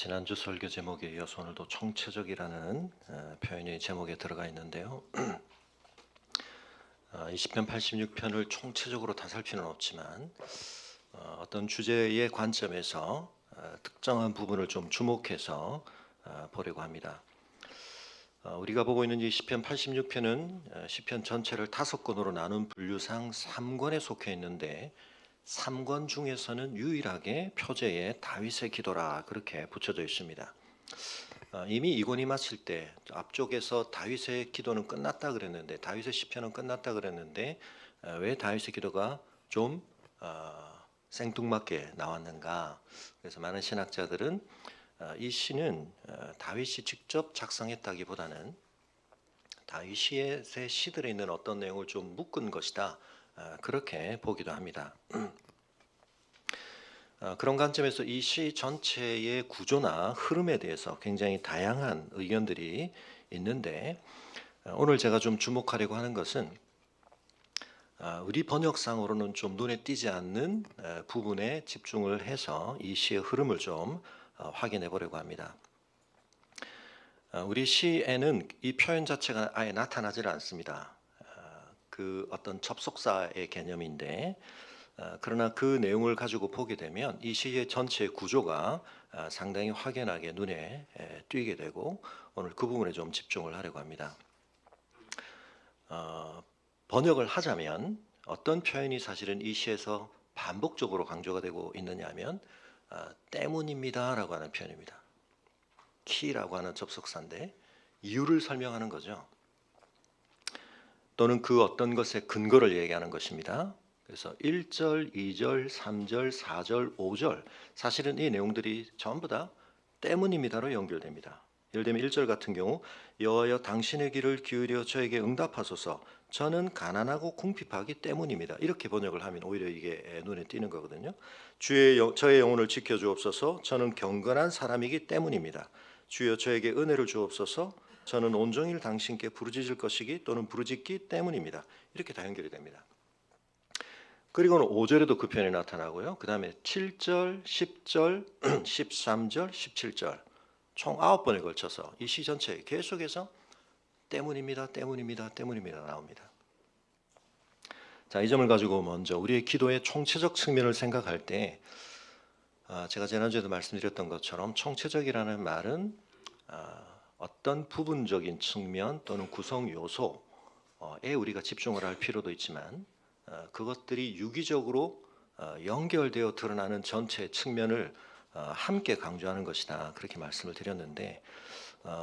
지난주 설교 제목에 이어서 오늘도 총체적이라는 표현이 제목에 들어가 있는데요. 이 시편 86편을 총체적으로 다 살 필요는 없지만 어떤 주제의 관점에서 특정한 부분을 좀 주목해서 보려고 합니다. 우리가 보고 있는 이 시편 86편은 시편 전체를 5권으로 나눈 분류상 3권에 속해 있는데 3권 중에서는 유일하게 표제에 다윗의 기도라 그렇게 붙여져 있습니다. 이미 이 권이 마칠 때 앞쪽에서 다윗의 기도는 끝났다 그랬는데 다윗의 시편은 끝났다 그랬는데 왜 다윗의 기도가 좀 생뚱맞게 나왔는가? 그래서 많은 신학자들은 이 시는 다윗이 직접 작성했다기보다는 다윗의 시들에 있는 어떤 내용을 좀 묶은 것이다. 그렇게 보기도 합니다. 그런 관점에서 이 시 전체의 구조나 흐름에 대해서 굉장히 다양한 의견들이 있는데 오늘 제가 좀 주목하려고 하는 것은 우리 번역상으로는 좀 눈에 띄지 않는 부분에 집중을 해서 이 시의 흐름을 좀 확인해 보려고 합니다. 우리 시에는 이 표현 자체가 아예 나타나질 않습니다. 그 어떤 접속사의 개념인데 그러나 그 내용을 가지고 보게 되면 이 시의 전체 구조가 상당히 확연하게 눈에 띄게 되고 오늘 그 부분에 좀 집중을 하려고 합니다. 번역을 하자면 어떤 표현이 사실은 이 시에서 반복적으로 강조가 되고 있느냐면 때문입니다라고 하는 표현입니다. 키라고 하는 접속사인데 이유를 설명하는 거죠. 또는 그 어떤 것의 근거를 얘기하는 것입니다. 그래서 1절, 2절, 3절, 4절, 5절 사실은 이 내용들이 전부 다 때문입니다로 연결됩니다. 예를 들면 1절 같은 경우 여호와여 당신의 귀를 기울여 저에게 응답하소서 저는 가난하고 궁핍하기 때문입니다. 이렇게 번역을 하면 오히려 이게 눈에 띄는 거거든요. 저의 영혼을 지켜주옵소서 저는 경건한 사람이기 때문입니다. 주여 저에게 은혜를 주옵소서 저는 온종일 당신께 부르짖을 것이기 또는 부르짖기 때문입니다. 이렇게 다 연결이 됩니다. 그리고는 5절에도 그 표현이 나타나고요. 그 다음에 7절, 10절, 13절, 17절 총 9번에 걸쳐서 이 시 전체에 계속해서 때문입니다. 때문입니다. 때문입니다. 나옵니다. 자, 이 점을 가지고 먼저 우리의 기도의 총체적 측면을 생각할 때 제가 지난주에도 말씀드렸던 것처럼 총체적이라는 말은 어떤 부분적인 측면 또는 구성 요소에 우리가 집중을 할 필요도 있지만 그것들이 유기적으로 연결되어 드러나는 전체 측면을 함께 강조하는 것이다. 그렇게 말씀을 드렸는데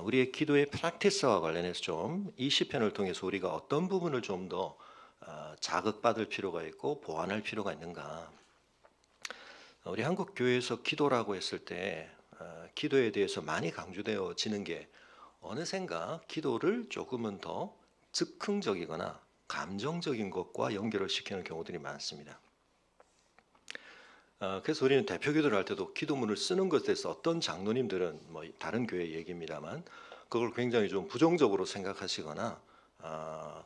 우리의 기도의 프랙티스와 관련해서 좀 이 시편을 통해서 우리가 어떤 부분을 좀 더 자극받을 필요가 있고 보완할 필요가 있는가. 우리 한국 교회에서 기도라고 했을 때 기도에 대해서 많이 강조되어지는 게 어느샌가 기도를 조금은 더 즉흥적이거나 감정적인 것과 연결을 시키는 경우들이 많습니다. 그래서 우리는 대표 기도를 할 때도 기도문을 쓰는 것에 대해서 어떤 장로님들은 뭐 다른 교회 얘기입니다만 그걸 굉장히 좀 부정적으로 생각하시거나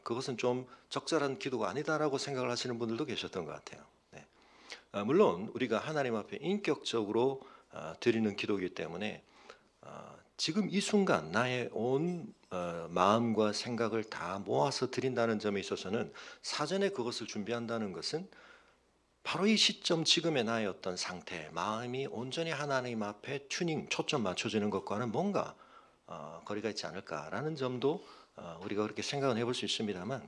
그것은 좀 적절한 기도가 아니다라고 생각을 하시는 분들도 계셨던 것 같아요. 네. 물론 우리가 하나님 앞에 인격적으로 드리는 기도이기 때문에 지금 이 순간 나의 온 마음과 생각을 다 모아서 드린다는 점에 있어서는 사전에 그것을 준비한다는 것은 바로 이 시점 지금의 나의 어떤 상태, 마음이 온전히 하나님 앞에 초점 맞춰지는 것과는 뭔가 거리가 있지 않을까라는 점도 우리가 그렇게 생각을 해볼 수 있습니다만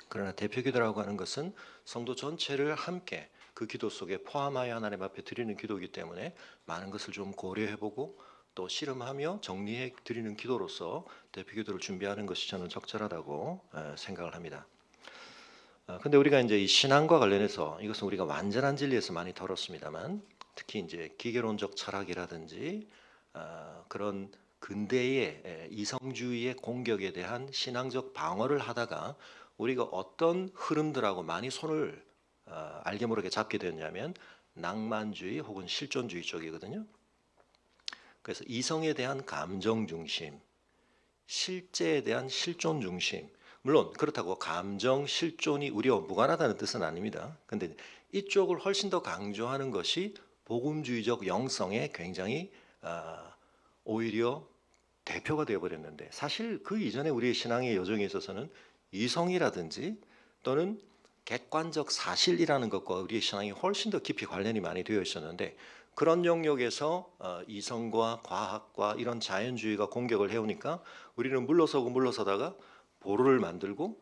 그러나 대표 기도라고 하는 것은 성도 전체를 함께 그 기도 속에 포함하여 하나님 앞에 드리는 기도이기 때문에 많은 것을 좀 고려해보고 또 씨름하며 정리해 드리는 기도로서 대표 기도를 준비하는 것이 저는 적절하다고 생각을 합니다. 근데 우리가 이제 이 신앙과 관련해서 이것은 우리가 완전한 진리에서 많이 다뤘습니다만 특히 이제 기계론적 철학이라든지 그런 근대의 이성주의의 공격에 대한 신앙적 방어를 하다가 우리가 어떤 흐름들하고 많이 손을 알게 모르게 잡게 되었냐면 낭만주의 혹은 실존주의 쪽이거든요. 그래서 이성에 대한 감정 중심, 실제에 대한 실존 중심. 물론 그렇다고 감정 실존이 우리와 무관하다는 뜻은 아닙니다. 근데 이쪽을 훨씬 더 강조하는 것이 복음주의적 영성에 굉장히 오히려 대표가 되어버렸는데, 사실 그 이전에 우리의 신앙의 여정에 있어서는 이성이라든지 또는 객관적 사실이라는 것과 우리의 신앙이 훨씬 더 깊이 관련이 많이 되어 있었는데, 그런 영역에서 이성과 과학과 이런 자연주의가 공격을 해오니까 우리는 물러서다가 보루를 만들고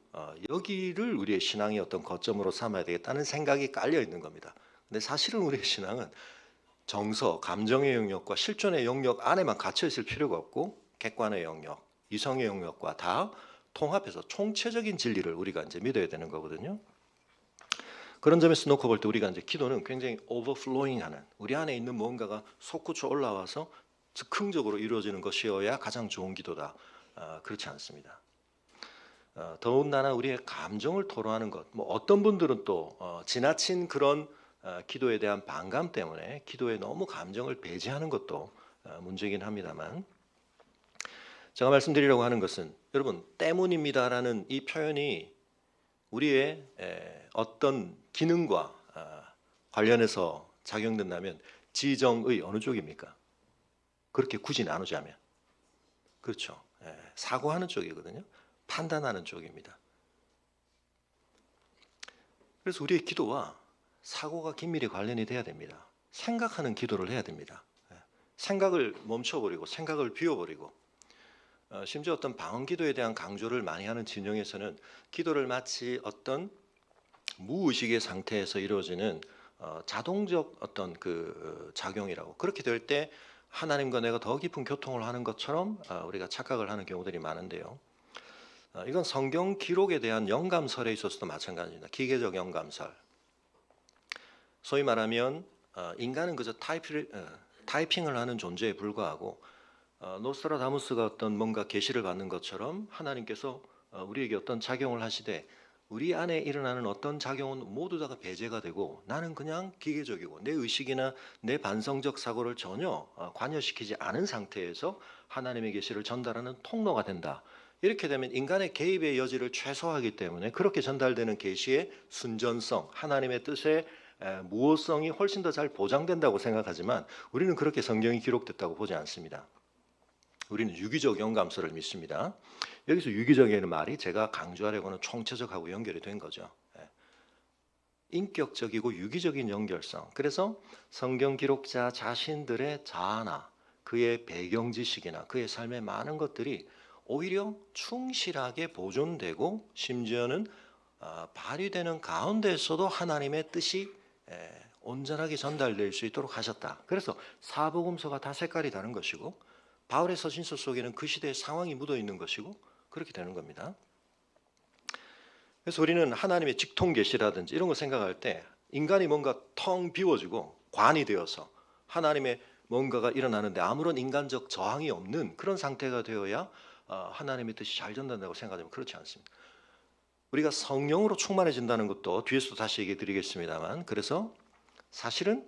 여기를 우리의 신앙의 어떤 거점으로 삼아야 되겠다는 생각이 깔려 있는 겁니다. 근데 사실은 우리의 신앙은 정서, 감정의 영역과 실존의 영역 안에만 갇혀 있을 필요가 없고, 객관의 영역, 이성의 영역과 다 통합해서 총체적인 진리를 우리가 이제 믿어야 되는 거거든요. 그런 점에서 놓고 볼 때 우리가 이제 기도는 굉장히 오버플로잉하는, 우리 안에 있는 뭔가가 솟구쳐 올라와서 즉흥적으로 이루어지는 것이어야 가장 좋은 기도다. 그렇지 않습니다. 더군다나 우리의 감정을 토로하는 것, 뭐 어떤 분들은 또 지나친 그런 기도에 대한 반감 때문에 기도에 너무 감정을 배제하는 것도 문제이긴 합니다만, 제가 말씀드리려고 하는 것은, 여러분, 때문입니다라는 이 표현이 우리의 어떤 기능과 관련해서 작용된다면 지정의 어느 쪽입니까? 그렇게 굳이 나누자면 그렇죠. 사고하는 쪽이거든요. 판단하는 쪽입니다. 그래서 우리의 기도와 사고가 긴밀히 관련이 돼야 됩니다. 생각하는 기도를 해야 됩니다. 생각을 멈춰버리고 생각을 비워버리고, 심지어 어떤 방언 기도에 대한 강조를 많이 하는 진영에서는 기도를 마치 어떤 무의식의 상태에서 이루어지는 자동적 어떤 그 작용이라고, 그렇게 될 때 하나님과 내가 더 깊은 교통을 하는 것처럼 우리가 착각을 하는 경우들이 많은데요. 이건 성경 기록에 대한 영감설에 있어서도 마찬가지입니다. 기계적 영감설. 소위 말하면 인간은 그저 타이핑을 하는 존재에 불과하고, 노스트라다무스가 어떤 뭔가 계시를 받는 것처럼 하나님께서 우리에게 어떤 작용을 하시되, 우리 안에 일어나는 어떤 작용은 모두 다가 배제가 되고 나는 그냥 기계적이고 내 의식이나 내 반성적 사고를 전혀 관여시키지 않은 상태에서 하나님의 계시를 전달하는 통로가 된다. 이렇게 되면 인간의 개입의 여지를 최소화하기 때문에 그렇게 전달되는 계시의 순전성, 하나님의 뜻의 무호성이 훨씬 더 잘 보장된다고 생각하지만, 우리는 그렇게 성경이 기록됐다고 보지 않습니다. 우리는 유기적 영감설을 믿습니다. 여기서 유기적이라는 말이 제가 강조하려고 하는 총체적하고 연결이 된 거죠. 인격적이고 유기적인 연결성. 그래서 성경 기록자 자신들의 자아나 그의 배경 지식이나 그의 삶의 많은 것들이 오히려 충실하게 보존되고, 심지어는 발휘되는 가운데서도 하나님의 뜻이 온전하게 전달될 수 있도록 하셨다. 그래서 사복음서가 다 색깔이 다른 것이고, 바울의 서신서 속에는 그 시대의 상황이 묻어 있는 것이고, 그렇게 되는 겁니다. 그래서 우리는 하나님의 직통 계시라든지 이런 거 생각할 때 인간이 뭔가 텅 비워지고 관이 되어서 하나님의 뭔가가 일어나는데 아무런 인간적 저항이 없는 그런 상태가 되어야 하나님의 뜻이 잘 전달된다고 생각하면 그렇지 않습니다. 우리가 성령으로 충만해진다는 것도 뒤에서도 다시 얘기해 드리겠습니다만, 그래서 사실은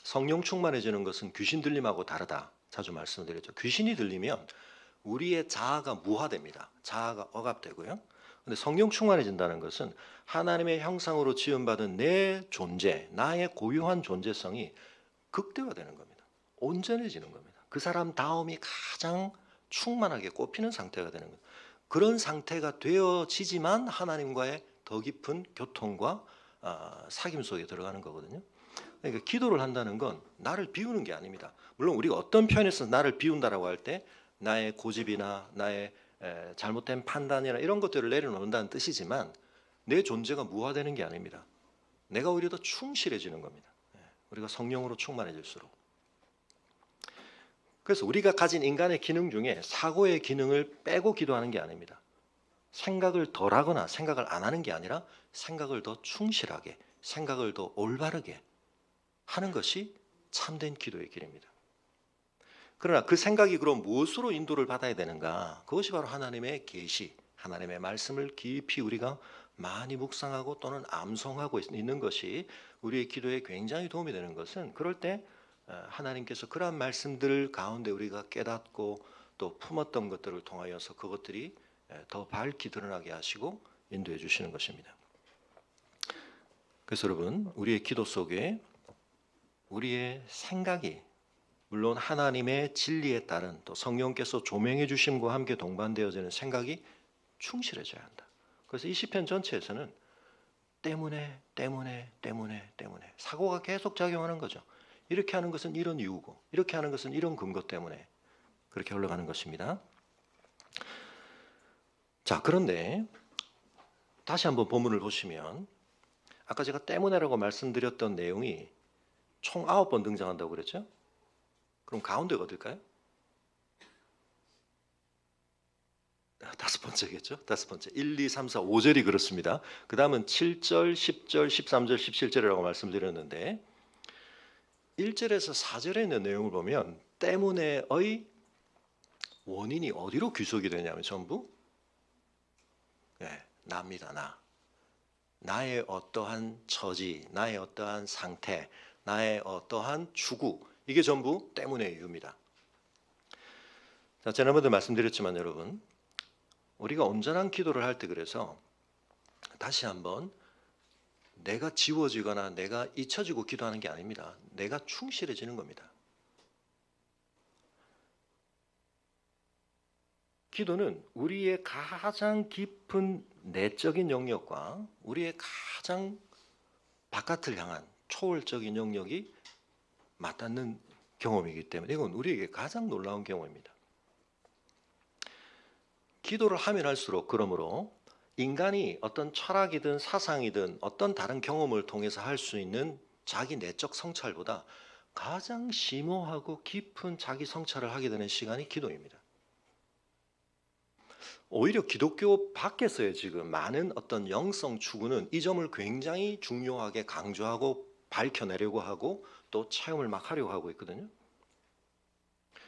성령 충만해지는 것은 귀신 들림하고 다르다. 자주 말씀드렸죠. 귀신이 들리면 우리의 자아가 무화됩니다. 자아가 억압되고요. 근데 성령 충만해진다는 것은 하나님의 형상으로 지음받은 내 존재, 나의 고유한 존재성이 극대화되는 겁니다. 온전해지는 겁니다. 그 사람 다움이 가장 충만하게 꼽히는 상태가 되는 겁니다. 그런 상태가 되어지지만 하나님과의 더 깊은 교통과 사귐 속에 들어가는 거거든요. 그러니까 기도를 한다는 건 나를 비우는 게 아닙니다. 물론 우리가 어떤 표현에서 나를 비운다라고 할 때 나의 고집이나 나의 잘못된 판단이나 이런 것들을 내려놓는다는 뜻이지만, 내 존재가 무화되는 게 아닙니다. 내가 오히려 더 충실해지는 겁니다. 우리가 성령으로 충만해질수록. 그래서 우리가 가진 인간의 기능 중에 사고의 기능을 빼고 기도하는 게 아닙니다. 생각을 덜 하거나 생각을 안 하는 게 아니라 생각을 더 충실하게, 생각을 더 올바르게 하는 것이 참된 기도의 길입니다. 그러나 그 생각이 그럼 무엇으로 인도를 받아야 되는가? 그것이 바로 하나님의 계시, 하나님의 말씀을 깊이 우리가 많이 묵상하고 또는 암송하고 있는 것이 우리의 기도에 굉장히 도움이 되는 것은, 그럴 때 하나님께서 그러한 말씀들 가운데 우리가 깨닫고 또 품었던 것들을 통하여서 그것들이 더 밝히 드러나게 하시고 인도해 주시는 것입니다. 그래서 여러분, 우리의 기도 속에 우리의 생각이 물론 하나님의 진리에 따른 또 성령께서 조명해 주심과 함께 동반되어지는 생각이 충실해져야 한다. 그래서 이 시편 전체에서는 때문에 사고가 계속 작용하는 거죠. 이렇게 하는 것은 이런 이유고 이렇게 하는 것은 이런 근거 때문에 그렇게 흘러가는 것입니다. 자, 그런데 다시 한번 본문을 보시면 아까 제가 때문에라고 말씀드렸던 내용이 총 9번 등장한다고 그랬죠? 그럼 가운데가 어딜까요? 5번째겠죠? 5번째. 1, 2, 3, 4, 5절이 그렇습니다. 그 다음은 7절, 10절, 13절, 17절이라고 말씀드렸는데 1절에서 4절에 있는 내용을 보면 때문에의 원인이 어디로 귀속이 되냐면 전부 나입니다. 나의 어떠한 처지, 나의 어떠한 상태, 나의 어떠한 추구, 이게 전부 때문의 이유입니다. 자, 지난번에도 말씀드렸지만 여러분, 우리가 온전한 기도를 할 때 그래서 다시 한번 내가 지워지거나 내가 잊혀지고 기도하는 게 아닙니다. 내가 충실해지는 겁니다. 기도는 우리의 가장 깊은 내적인 영역과 우리의 가장 바깥을 향한 초월적인 영역이 맞닿는 경험이기 때문에 이건 우리에게 가장 놀라운 경험입니다. 기도를 하면 할수록 그러므로 인간이 어떤 철학이든 사상이든 어떤 다른 경험을 통해서 할 수 있는 자기 내적 성찰보다 가장 심오하고 깊은 자기 성찰을 하게 되는 시간이 기도입니다. 오히려 기독교 밖에서의 지금 많은 어떤 영성 추구는 이 점을 굉장히 중요하게 강조하고 밝혀내려고 하고 또 체험을 막 하려고 하고 있거든요.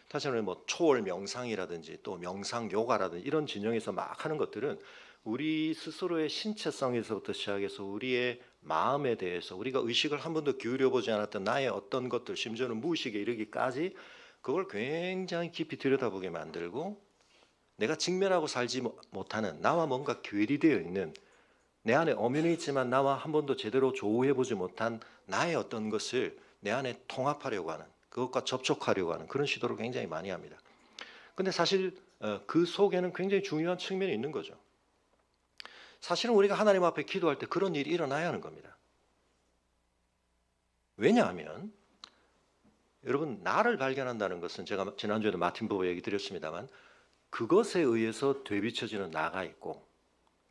다시 말하면 뭐 초월 명상이라든지 또 명상 요가라든지 이런 진영에서 막 하는 것들은 우리 스스로의 신체성에서부터 시작해서 우리의 마음에 대해서 우리가 의식을 한 번도 기울여 보지 않았던 나의 어떤 것들 심지어는 무의식에 이르기까지 그걸 굉장히 깊이 들여다보게 만들고 내가 직면하고 살지 못하는 나와 뭔가 괴리되어 있는 내 안에 엄연히 있지만 나와 한 번도 제대로 조우해보지 못한 나의 어떤 것을 내 안에 통합하려고 하는 그것과 접촉하려고 하는 그런 시도를 굉장히 많이 합니다. 근데 사실 그 속에는 굉장히 중요한 측면이 있는 거죠. 사실은 우리가 하나님 앞에 기도할 때 그런 일이 일어나야 하는 겁니다. 왜냐하면 여러분 나를 발견한다는 것은 제가 지난주에도 마틴 부부 얘기 드렸습니다만 그것에 의해서 되비춰지는 나가 있고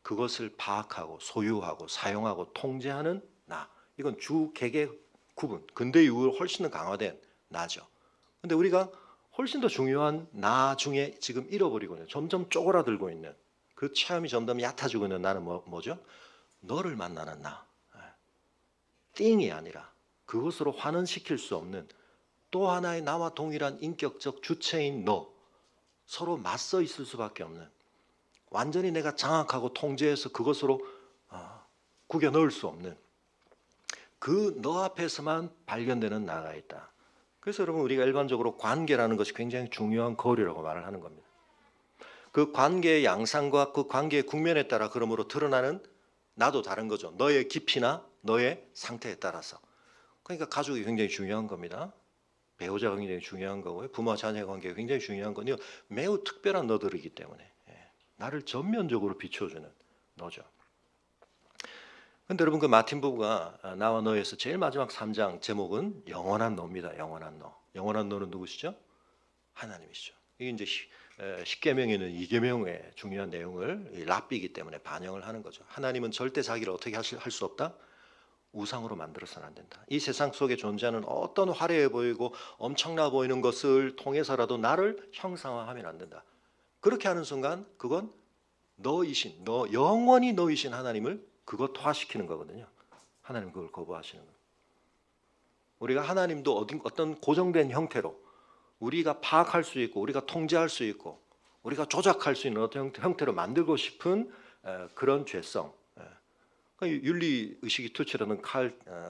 그것을 파악하고 소유하고 사용하고 통제하는 나. 이건 주 개개 구분, 근대 이후로 훨씬 더 강화된 나죠. 근데 우리가 훨씬 더 중요한 나 중에 지금 잃어버리고 있는 점점 쪼그라들고 있는 그 체험이 점점 얕아지고 있는 나는 뭐죠? 너를 만나는 나. 띵이 아니라 그것으로 환원시킬 수 없는 또 하나의 나와 동일한 인격적 주체인 너. 서로 맞서 있을 수밖에 없는 완전히 내가 장악하고 통제해서 그것으로 구겨 넣을 수 없는 그 너 앞에서만 발견되는 나가 있다. 그래서 여러분 우리가 일반적으로 관계라는 것이 굉장히 중요한 거리라고 말을 하는 겁니다. 그 관계의 양상과 그 관계의 국면에 따라 그러므로 드러나는 나도 다른 거죠. 너의 깊이나 너의 상태에 따라서. 그러니까 가족이 굉장히 중요한 겁니다. 배우자가 굉장히 중요한 거고요. 부모와 자녀의 관계가 굉장히 중요한 건요. 매우 특별한 너들이기 때문에 나를 전면적으로 비춰주는 너죠. 근데 여러분 그 마틴 부부가 나와 너에서 제일 마지막 3장 제목은 영원한 너입니다. 영원한 너. 영원한 너는 누구시죠? 하나님이시죠. 이게 이제 십계명에는 이계명의 중요한 내용을 랍비이기 때문에 반영을 하는 거죠. 하나님은 절대 자기를 어떻게 할 수 없다? 우상으로 만들어서는 안 된다. 이 세상 속에 존재하는 어떤 화려해 보이고 엄청나 보이는 것을 통해서라도 나를 형상화하면 안 된다. 그렇게 하는 순간 그건 너이신, 너 영원히 너이신 하나님을 그것화시키는 거거든요. 하나님 그걸 거부하시는 거예요. 우리가 하나님도 어떤 고정된 형태로 우리가 파악할 수 있고 우리가 통제할 수 있고 우리가 조작할 수 있는 어떤 형태로 만들고 싶은 그런 죄성. 윤리 의식이 투철하는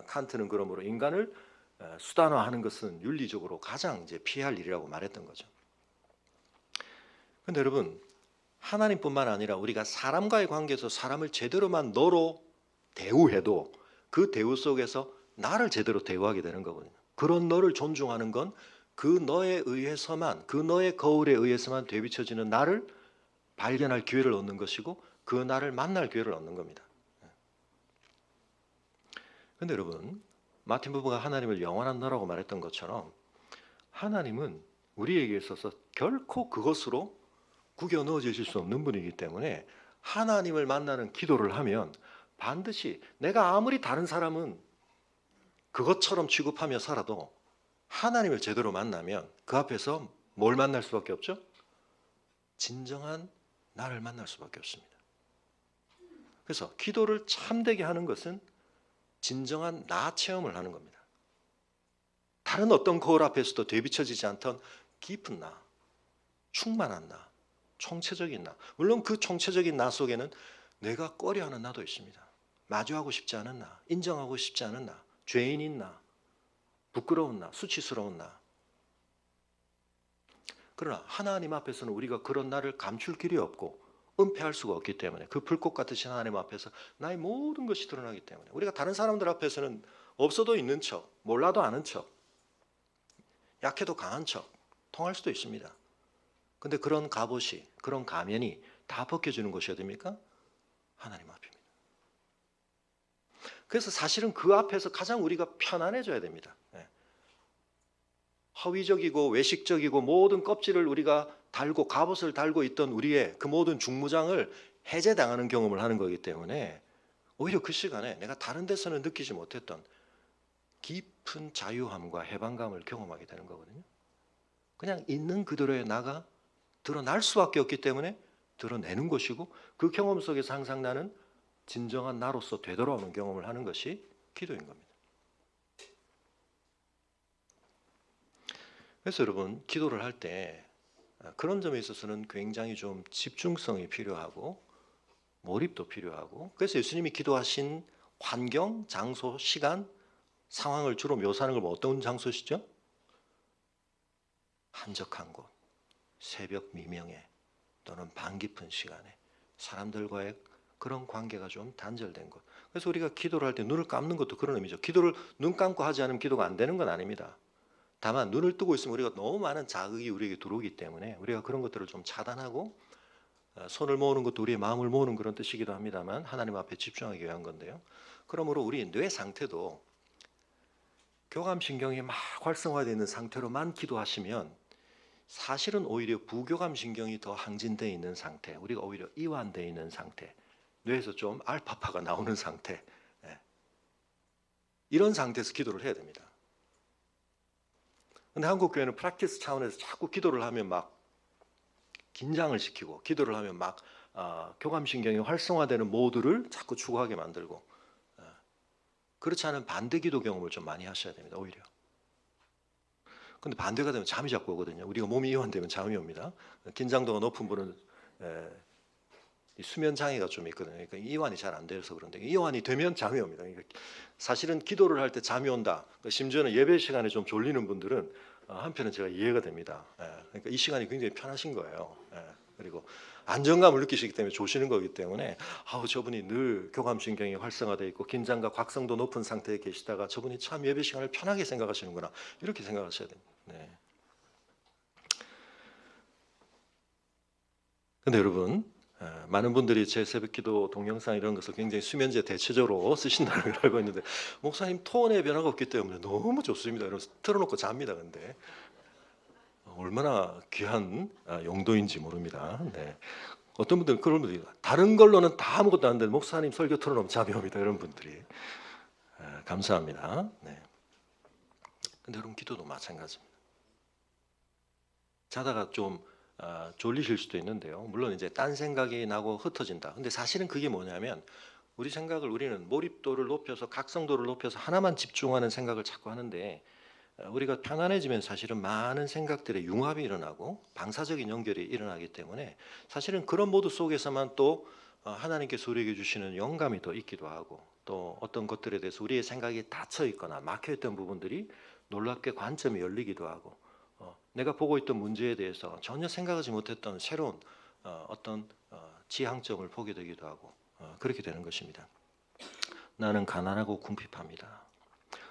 칸트는 그러므로 인간을 수단화하는 것은 윤리적으로 가장 이제 피할 일이라고 말했던 거죠. 그런데 여러분 하나님뿐만 아니라 우리가 사람과의 관계에서 사람을 제대로만 너로 대우해도 그 대우 속에서 나를 제대로 대우하게 되는 거거든요. 그런 너를 존중하는 건 그 너에 의해서만, 그 너의 거울에 의해서만 되비춰지는 나를 발견할 기회를 얻는 것이고 그 나를 만날 기회를 얻는 겁니다. 그런데 여러분, 마틴 부부가 하나님을 영원한 너라고 말했던 것처럼 하나님은 우리에게 있어서 결코 그것으로 구겨 넣어주실 수 없는 분이기 때문에 하나님을 만나는 기도를 하면 반드시 내가 아무리 다른 사람은 그것처럼 취급하며 살아도 하나님을 제대로 만나면 그 앞에서 뭘 만날 수밖에 없죠? 진정한 나를 만날 수밖에 없습니다. 그래서 기도를 참되게 하는 것은 진정한 나 체험을 하는 겁니다. 다른 어떤 거울 앞에서도 되비춰지지 않던 깊은 나, 충만한 나, 총체적인 나. 물론 그 총체적인 나 속에는 내가 꺼려하는 나도 있습니다. 마주하고 싶지 않은 나, 인정하고 싶지 않은 나, 죄인인 나, 부끄러운 나, 수치스러운 나. 그러나 하나님 앞에서는 우리가 그런 나를 감출 길이 없고 은폐할 수가 없기 때문에 그 불꽃 같으신 하나님 앞에서 나의 모든 것이 드러나기 때문에 우리가 다른 사람들 앞에서는 없어도 있는 척, 몰라도 아는 척, 약해도 강한 척 통할 수도 있습니다. 근데 그런 갑옷이, 그런 가면이 다 벗겨지는 것이 어딥니까? 하나님 앞입니다. 그래서 사실은 그 앞에서 가장 우리가 편안해져야 됩니다. 허위적이고 외식적이고 모든 껍질을 우리가 달고 갑옷을 달고 있던 우리의 그 모든 중무장을 해제당하는 경험을 하는 거기 때문에 오히려 그 시간에 내가 다른 데서는 느끼지 못했던 깊은 자유함과 해방감을 경험하게 되는 거거든요. 그냥 있는 그대로의 나가 드러날 수밖에 없기 때문에 드러내는 것이고 그 경험 속에서 항상 나는 진정한 나로서 되돌아오는 경험을 하는 것이 기도인 겁니다. 그래서 여러분 기도를 할 때 그런 점에 있어서는 굉장히 좀 집중성이 필요하고 몰입도 필요하고 그래서 예수님이 기도하신 환경, 장소, 시간, 상황을 주로 묘사하는 건 어떤 장소시죠? 한적한 곳, 새벽 미명에 또는 밤 깊은 시간에 사람들과의 그런 관계가 좀 단절된 곳. 그래서 우리가 기도를 할 때 눈을 감는 것도 그런 의미죠. 기도를 눈 감고 하지 않으면 기도가 안 되는 건 아닙니다. 다만 눈을 뜨고 있으면 우리가 너무 많은 자극이 우리에게 들어오기 때문에 우리가 그런 것들을 좀 차단하고 손을 모으는 것도 우리의 마음을 모으는 그런 뜻이기도 합니다만 하나님 앞에 집중하기 위한 건데요. 그러므로 우리 뇌 상태도 교감신경이 막 활성화되어 있는 상태로만 기도하시면 사실은 오히려 부교감신경이 더 항진되어 있는 상태, 우리가 오히려 이완되어 있는 상태, 뇌에서 좀 알파파가 나오는 상태, 이런 상태에서 기도를 해야 됩니다. 근데 한국 교회는 프랙티스 차원에서 자꾸 기도를 하면 막 긴장을 시키고 기도를 하면 막 교감신경이 활성화되는 모드를 자꾸 추구하게 만들고 그렇지 않은 반대 기도 경험을 좀 많이 하셔야 됩니다. 오히려. 근데 반대가 되면 잠이 자꾸 오거든요. 우리가 몸이 이완되면 잠이 옵니다. 긴장도가 높은 분은 수면 장애가 좀 있거든요. 그러니까 이완이 잘 안 돼서 그런데 이완이 되면 잠이 옵니다. 그러니까 사실은 기도를 할 때 잠이 온다. 심지어는 예배 시간에 좀 졸리는 분들은 한편은 제가 이해가 됩니다. 그러니까 이 시간이 굉장히 편하신 거예요. 그리고 안정감을 느끼시기 때문에 조시는 거기 때문에 저분이 늘 교감신경이 활성화되어 있고 긴장과 각성도 높은 상태에 계시다가 저분이 참 예배 시간을 편하게 생각하시는구나 이렇게 생각하셔야 됩니다. 근데 여러분 많은 분들이 제 새벽기도 동영상 이런 것을 굉장히 수면제 대체적으로 쓰신다는 걸 알고 있는데 목사님 톤의 변화가 없기 때문에 너무 좋습니다. 이러면서 틀어놓고 잡니다. 근데 얼마나 귀한 용도인지 모릅니다. 어떤 분들은 그런 분들이 다른 걸로는 다 아무것도 안 되는데 목사님 설교 틀어놓으면 잠이 옵니다. 이런 분들이 감사합니다. 근데 여러분 기도도 마찬가지입니다. 자다가 좀 졸리실 수도 있는데요. 물론 이제 딴 생각이 나고 흩어진다. 근데 사실은 그게 뭐냐면 우리 생각을 우리는 몰입도를 높여서 각성도를 높여서 하나만 집중하는 생각을 자꾸 하는데 우리가 편안해지면 사실은 많은 생각들의 융합이 일어나고 방사적인 연결이 일어나기 때문에 사실은 그런 모드 속에서만 또 하나님께서 우리에게 주시는 영감이 더 있기도 하고 또 어떤 것들에 대해서 우리의 생각이 닫혀 있거나 막혀 있던 부분들이 놀랍게 관점이 열리기도 하고 내가 보고 있던 문제에 대해서 전혀 생각하지 못했던 새로운 어떤 지향점을 보게 되기도 하고 그렇게 되는 것입니다. 나는 가난하고 궁핍합니다.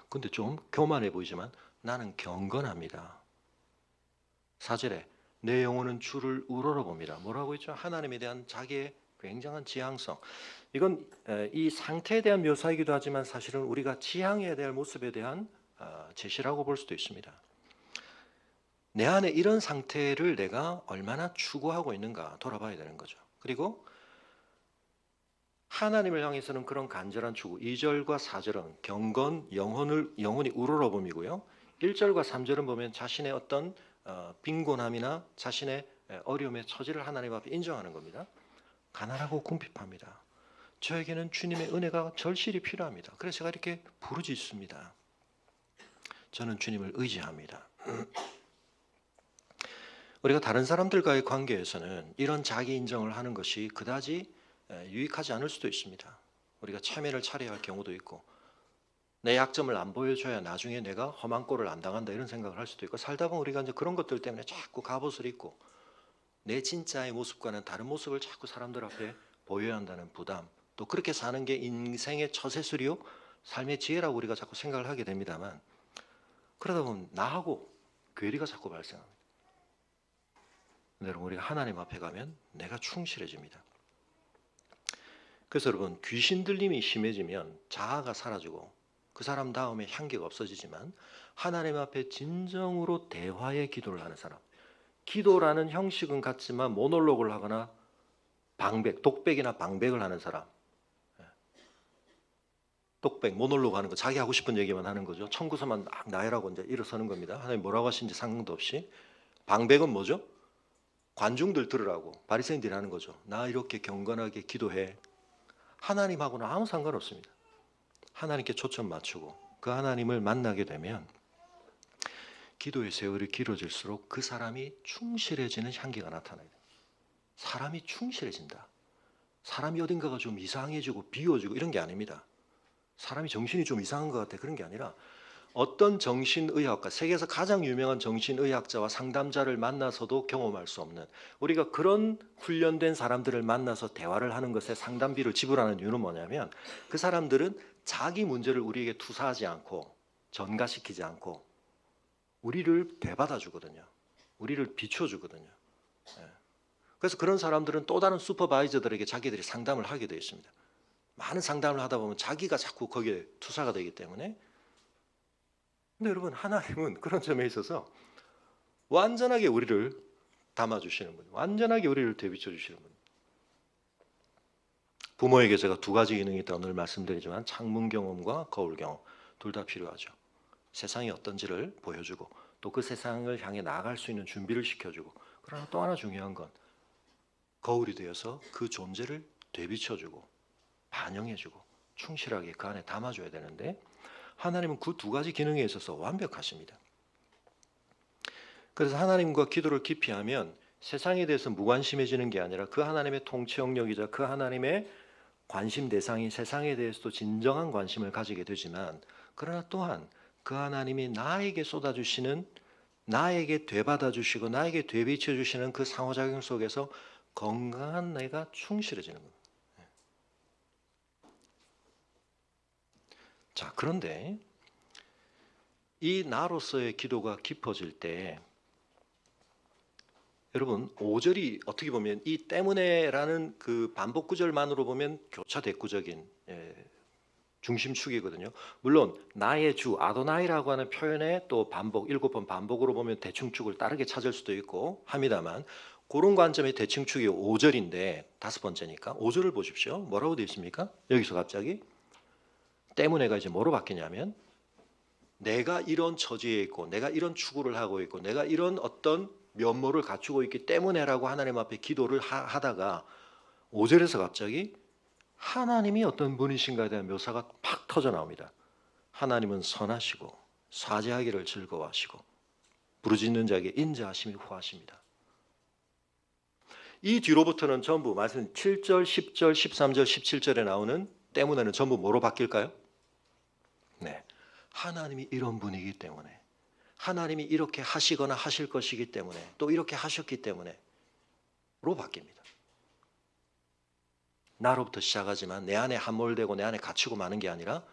근데 좀 교만해 보이지만 나는 경건합니다. 4절에 내 영혼은 주를 우러러봅니다. 뭐라고 했죠? 하나님에 대한 자기의 굉장한 지향성. 이건 이 상태에 대한 묘사이기도 하지만 사실은 우리가 지향해야 될 모습에 대한 제시라고 볼 수도 있습니다. 내 안에 이런 상태를 내가 얼마나 추구하고 있는가 돌아봐야 되는 거죠. 그리고 하나님을 향해서는 그런 간절한 추구. 2절과 4절은 경건, 영혼이 우러러봄이고요. 1절과 3절은 보면 자신의 어떤 빈곤함이나 자신의 어려움의 처지를 하나님 앞에 인정하는 겁니다. 가난하고 궁핍합니다. 저에게는 주님의 은혜가 절실히 필요합니다. 그래서 제가 이렇게 부르짖습니다. 저는 주님을 의지합니다. 우리가 다른 사람들과의 관계에서는 이런 자기 인정을 하는 것이 그다지 유익하지 않을 수도 있습니다. 우리가 체면을 차려야 할 경우도 있고 내 약점을 안 보여줘야 나중에 내가 험한 꼴을 안 당한다 이런 생각을 할 수도 있고 살다 보면 우리가 이제 그런 것들 때문에 자꾸 갑옷을 입고 내 진짜의 모습과는 다른 모습을 자꾸 사람들 앞에 보여야 한다는 부담 또 그렇게 사는 게 인생의 처세술이요 삶의 지혜라고 우리가 자꾸 생각을 하게 됩니다만 그러다 보면 나하고 괴리가 자꾸 발생합니다. 여러분 우리가 하나님 앞에 가면 내가 충실해집니다. 그래서 여러분 귀신 들림이 심해지면 자아가 사라지고 그 사람 다음에 향기가 없어지지만 하나님 앞에 진정으로 대화의 기도를 하는 사람 기도라는 형식은 같지만 모놀로그를 하거나 독백이나 방백을 하는 사람 독백, 모놀로그 하는 거 자기 하고 싶은 얘기만 하는 거죠. 청구서만 막 나열하고 이제 일어서는 겁니다. 하나님 뭐라고 하시는지 상관도 없이 방백은 뭐죠? 관중들 들으라고 바리새인들이 하는 거죠. 나 이렇게 경건하게 기도해. 하나님하고는 아무 상관없습니다. 하나님께 초점 맞추고 그 하나님을 만나게 되면 기도의 세월이 길어질수록 그 사람이 충실해지는 향기가 나타나요. 사람이 충실해진다. 사람이 어딘가가 좀 이상해지고 비워지고 이런 게 아닙니다. 사람이 정신이 좀 이상한 것 같아 그런 게 아니라 어떤 정신의학과 세계에서 가장 유명한 정신의학자와 상담자를 만나서도 경험할 수 없는 우리가 그런 훈련된 사람들을 만나서 대화를 하는 것에 상담비를 지불하는 이유는 뭐냐면 그 사람들은 자기 문제를 우리에게 투사하지 않고 전가시키지 않고 우리를 되받아 주거든요. 우리를 비춰주거든요. 그래서 그런 사람들은 또 다른 슈퍼바이저들에게 자기들이 상담을 하게 되어 있습니다. 많은 상담을 하다 보면 자기가 자꾸 거기에 투사가 되기 때문에 근데 여러분 하나님은 그런 점에 있어서 완전하게 우리를 담아주시는 분, 완전하게 우리를 되비춰 주시는 분. 부모에게 제가 두 가지 기능이 있다고 늘 말씀드리지만 창문 경험과 거울 경험 둘 다 필요하죠. 세상이 어떤지를 보여주고 또 그 세상을 향해 나아갈 수 있는 준비를 시켜주고 그러나 또 하나 중요한 건 거울이 되어서 그 존재를 되비춰주고 반영해주고 충실하게 그 안에 담아줘야 되는데 하나님은 그 두 가지 기능에 있어서 완벽하십니다. 그래서 하나님과 기도를 깊이 하면 세상에 대해서 무관심해지는 게 아니라 그 하나님의 통치 영역이자 그 하나님의 관심 대상이 세상에 대해서도 진정한 관심을 가지게 되지만 그러나 또한 그 하나님이 나에게 쏟아주시는 나에게 되받아 주시고 나에게 되비춰 주시는 그 상호작용 속에서 건강한 내가 충실해지는 겁니다. 자, 그런데 이 나로서의 기도가 깊어질 때 여러분 5절이 어떻게 보면 이 때문에라는 그 반복 구절만으로 보면 교차대꾸적인 중심축이거든요. 물론 나의 주 아도나이라고 하는 표현에 또 반복 7번 반복으로 보면 대칭축을 다르게 찾을 수도 있고 합니다만 그런 관점의 대칭축이 5절인데 다섯 번째니까 5절을 보십시오. 뭐라고 되어 있습니까? 여기서 갑자기 때문에가 이제 뭐로 바뀌냐면 내가 이런 처지에 있고 내가 이런 추구를 하고 있고 내가 이런 어떤 면모를 갖추고 있기 때문에라고 하나님 앞에 기도를 하다가 5절에서 갑자기 하나님이 어떤 분이신가에 대한 묘사가 팍 터져 나옵니다. 하나님은 선하시고 사죄하기를 즐거워하시고 부르짖는 자에게 인자하심이 후하십니다. 이 뒤로부터는 전부 말씀 7절, 10절, 13절, 17절에 나오는 때문에는 전부 뭐로 바뀔까요? 네, 하나님이 이런 분이기 때문에 하나님이 이렇게 하시거나 하실 것이기 때문에 또 이렇게 하셨기 때문에 로 바뀝니다. 나로부터 시작하지만 내 안에 함몰되고 내 안에 갇히고 마는 게 아니라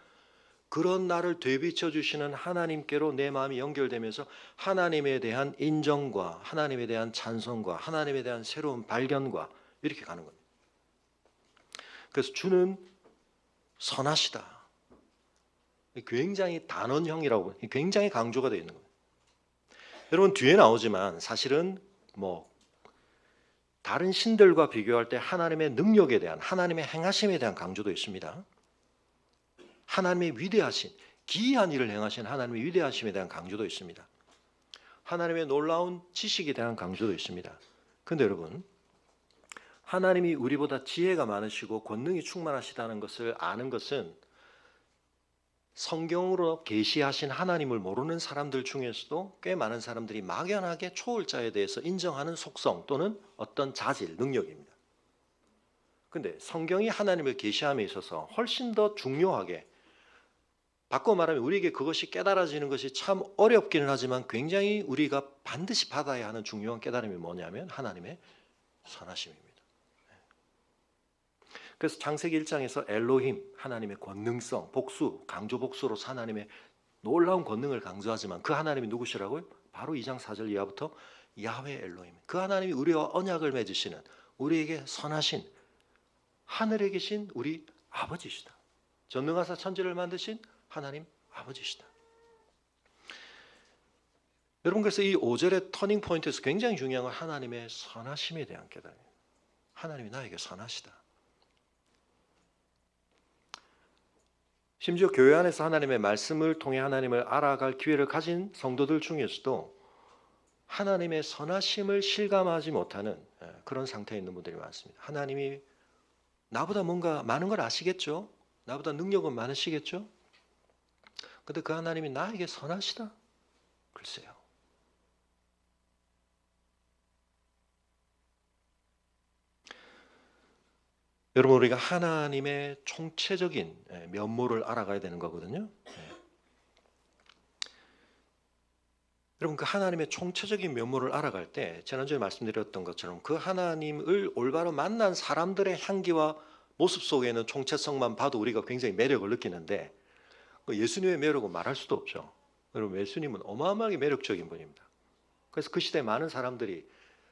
그런 나를 되비춰 주시는 하나님께로 내 마음이 연결되면서 하나님에 대한 인정과 하나님에 대한 찬송과 하나님에 대한 새로운 발견과 이렇게 가는 겁니다. 그래서 주는 선하시다. 굉장히 단언형이라고 굉장히 강조가 되어 있는 거예요. 여러분 뒤에 나오지만 사실은 다른 신들과 비교할 때 하나님의 능력에 대한 하나님의 행하심에 대한 강조도 있습니다. 하나님의 위대하신 기이한 일을 행하신 하나님의 위대하심에 대한 강조도 있습니다. 하나님의 놀라운 지식에 대한 강조도 있습니다. 그런데 여러분 하나님이 우리보다 지혜가 많으시고 권능이 충만하시다는 것을 아는 것은 성경으로 계시하신 하나님을 모르는 사람들 중에서도 꽤 많은 사람들이 막연하게 초월자에 대해서 인정하는 속성 또는 어떤 자질, 능력입니다. 그런데 성경이 하나님을 계시함에 있어서 훨씬 더 중요하게 바꿔 말하면 우리에게 그것이 깨달아지는 것이 참 어렵기는 하지만 굉장히 우리가 반드시 받아야 하는 중요한 깨달음이 뭐냐면 하나님의 선하심입니다. 그래서 창세기 1장에서 엘로힘, 하나님의 권능성, 복수, 강조 복수로 하나님의 놀라운 권능을 강조하지만 그 하나님이 누구시라고요? 바로 2장 4절 이하부터 야훼 엘로힘. 그 하나님이 우리와 언약을 맺으시는 우리에게 선하신 하늘에 계신 우리 아버지시다. 전능하사 천지를 만드신 하나님 아버지시다. 여러분 그래서 이 5절의 터닝 포인트에서 굉장히 중요한 건 하나님의 선하심에 대한 깨달음입니다. 하나님이 나에게 선하시다. 심지어 교회 안에서 하나님의 말씀을 통해 하나님을 알아갈 기회를 가진 성도들 중에서도 하나님의 선하심을 실감하지 못하는 그런 상태에 있는 분들이 많습니다. 하나님이 나보다 뭔가 많은 걸 아시겠죠? 나보다 능력은 많으시겠죠? 근데 그 하나님이 나에게 선하시다? 글쎄요. 여러분 우리가 하나님의 총체적인 면모를 알아가야 되는 거거든요. 여러분 그 하나님의 총체적인 면모를 알아갈 때 지난주에 말씀드렸던 것처럼 그 하나님을 올바로 만난 사람들의 향기와 모습 속에는 총체성만 봐도 우리가 굉장히 매력을 느끼는데 예수님의 매력은 말할 수도 없죠. 여러분 예수님은 어마어마하게 매력적인 분입니다. 그래서 그 시대에 많은 사람들이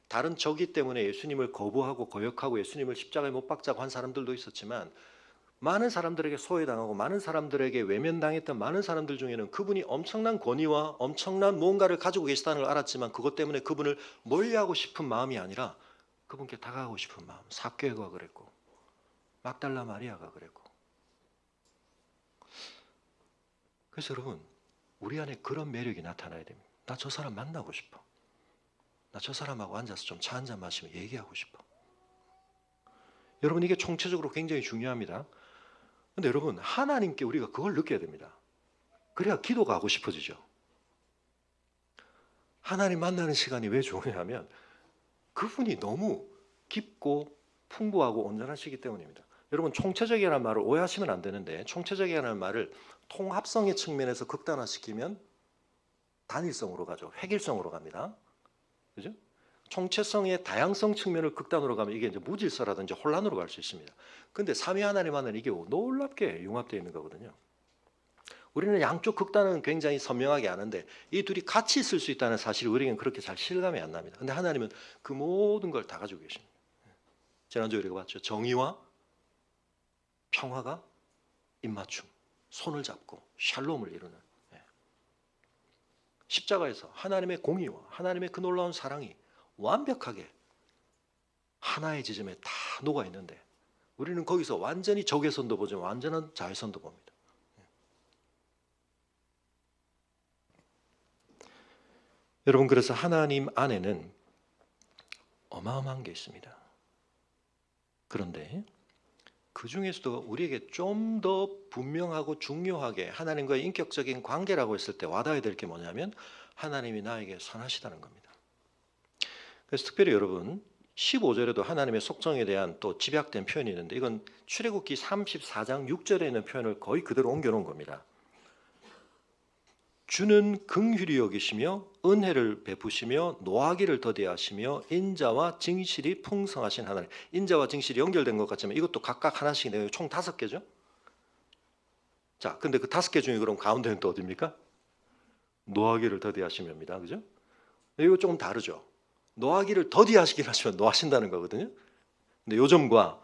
다른 적이 때문에 예수님을 거부하고 거역하고 예수님을 십자가에 못 박자고 한 사람들도 있었지만 많은 사람들에게 소외당하고 많은 사람들에게 외면당했던 많은 사람들 중에는 그분이 엄청난 권위와 엄청난 무언가를 가지고 계시다는 걸 알았지만 그것 때문에 그분을 멀리하고 싶은 마음이 아니라 그분께 다가가고 싶은 마음. 삭개가 그랬고 막달라 마리아가 그랬고. 그래서 여러분 우리 안에 그런 매력이 나타나야 됩니다. 나 저 사람 만나고 싶어. 나 저 사람하고 앉아서 좀 차 한잔 마시면 얘기하고 싶어. 여러분 이게 총체적으로 굉장히 중요합니다. 근데 여러분 하나님께 우리가 그걸 느껴야 됩니다. 그래야 기도가 하고 싶어지죠. 하나님 만나는 시간이 왜 좋으냐면 그분이 너무 깊고 풍부하고 온전하시기 때문입니다. 여러분 총체적이라는 말을 오해하시면 안 되는데 총체적이라는 말을 통합성의 측면에서 극단화시키면 단일성으로 가죠. 획일성으로 갑니다. 그죠? 총체성의 다양성 측면을 극단으로 가면 이게 이제 무질서라든지 혼란으로 갈 수 있습니다. 근데 삼위 하나님 안에는 이게 놀랍게 융합되어 있는 거거든요. 우리는 양쪽 극단은 굉장히 선명하게 아는데 이 둘이 같이 있을 수 있다는 사실이 우리에게는 그렇게 잘 실감이 안 납니다. 근데 하나님은 그 모든 걸 다 가지고 계십니다. 지난주에 우리가 봤죠. 정의와 평화가 입맞춤, 손을 잡고 샬롬을 이루는 십자가에서 하나님의 공의와 하나님의 그 놀라운 사랑이 완벽하게 하나의 지점에 다 녹아 있는데 우리는 거기서 완전히 적의 선도 보지만 완전한 자의 선도 봅니다. 여러분 그래서 하나님 안에는 어마어마한 게 있습니다. 그런데 그 중에서도 우리에게 좀 더 분명하고 중요하게 하나님과의 인격적인 관계라고 했을 때 와닿아야 될 게 뭐냐면 하나님이 나에게 선하시다는 겁니다. 그래서 특별히 여러분 15절에도 하나님의 속성에 대한 또 집약된 표현이 있는데 이건 출애굽기 34장 6절에 있는 표현을 거의 그대로 옮겨놓은 겁니다. 주는 긍휼히 여기시며 은혜를 베푸시며 노하기를 더디하시며 인자와 진실이 풍성하신 하나님. 인자와 진실이 연결된 것 같지만 이것도 각각 하나씩 내요. 총 5개죠. 자, 근데 그 5개 중에 그럼 가운데는 또 어디입니까? 노하기를 더디하시며입니다. 그죠? 이거 조금 다르죠. 노하기를 더디하시긴 하시면 노하신다는 거거든요. 근데 요점과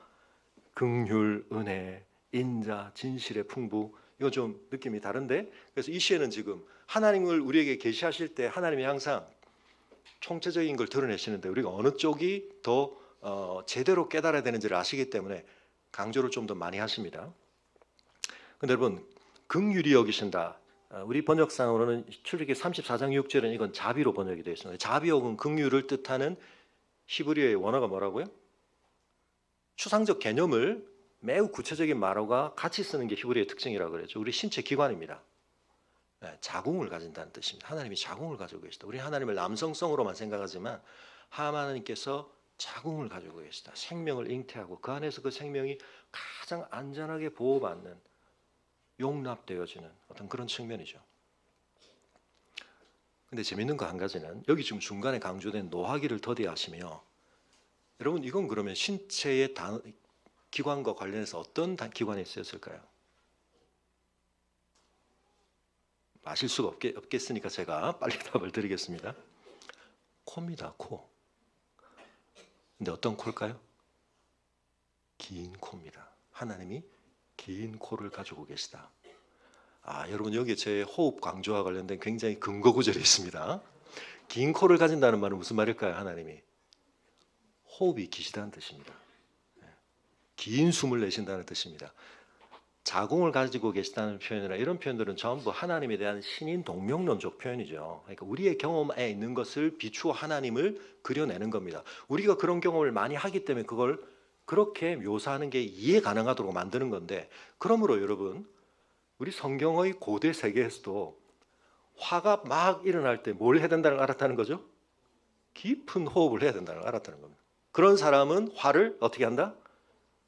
긍휼, 은혜, 인자, 진실의 풍부 이거 좀 느낌이 다른데 그래서 이 시에는 지금 하나님을 우리에게 계시하실 때 하나님이 항상 총체적인 걸 드러내시는데 우리가 어느 쪽이 더 제대로 깨달아야 되는지를 아시기 때문에 강조를 좀 더 많이 하십니다. 근데 여러분 긍휼히 여기신다. 우리 번역상으로는 출애굽기 34장 6절은 이건 자비로 번역이 되어 있습니다. 자비 혹은 긍휼을 뜻하는 히브리어의 원어가 뭐라고요? 추상적 개념을 매우 구체적인 말어가 같이 쓰는 게 히브리어의 특징이라고 그러죠. 우리 신체 기관입니다. 자궁을 가진다는 뜻입니다. 하나님이 자궁을 가지고 계시다. 우리 하나님을 남성성으로만 생각하지만 하나님께서 자궁을 가지고 계시다. 생명을 잉태하고 그 안에서 그 생명이 가장 안전하게 보호받는 용납되어지는 어떤 그런 측면이죠. 근데 재밌는 거 한 가지는 여기 지금 중간에 강조된 노하기를 더디하시며 여러분 이건 그러면 신체의 기관과 관련해서 어떤 기관에 쓰였을까요? 아실 수가 없겠으니까 제가 빨리 답을 드리겠습니다. 코입니다. 코. 근데 어떤 코일까요? 긴 코입니다. 하나님이 긴 코를 가지고 계시다. 여러분 여기에 제 호흡 강조와 관련된 굉장히 근거 구절이 있습니다. 긴 코를 가진다는 말은 무슨 말일까요? 하나님이 호흡이 기시다는 뜻입니다. 긴 숨을 내쉰다는 뜻입니다. 자궁을 가지고 계시다는 표현이나 이런 표현들은 전부 하나님에 대한 신인 동명론적 표현이죠. 그러니까 우리의 경험에 있는 것을 비추어 하나님을 그려내는 겁니다. 우리가 그런 경험을 많이 하기 때문에 그걸 그렇게 묘사하는 게 이해 가능하도록 만드는 건데 그러므로 여러분 우리 성경의 고대 세계에서도 화가 막 일어날 때 뭘 해야 된다는 걸 알았다는 거죠? 깊은 호흡을 해야 된다는 걸 알았다는 겁니다. 그런 사람은 화를 어떻게 한다?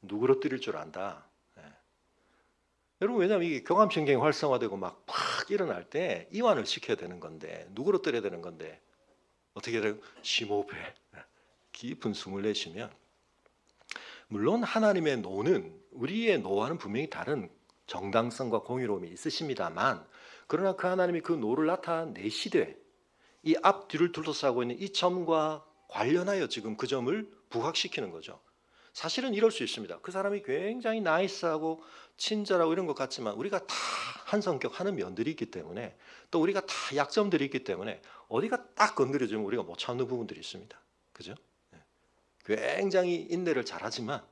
누그러뜨릴 줄 안다. 여러분 왜냐하면 이게 경감신경이 활성화되고 막 일어날 때 이완을 시켜야 되는 건데 누그러뜨려야 되는 건데 어떻게 해야 돼요? 심호흡해. 깊은 숨을 내쉬면 물론 하나님의 노는 우리의 노와는 분명히 다른 정당성과 공의로움이 있으십니다만 그러나 그 하나님이 그 노를 나타내시되 이 앞뒤를 둘러싸고 있는 이 점과 관련하여 지금 그 점을 부각시키는 거죠. 사실은 이럴 수 있습니다. 그 사람이 굉장히 나이스하고 친절하고 이런 것 같지만 우리가 다 한 성격 하는 면들이 있기 때문에 또 우리가 다 약점들이 있기 때문에 어디가 딱 건드려지면 우리가 못 참는 부분들이 있습니다. 그죠? 굉장히 인내를 잘하지만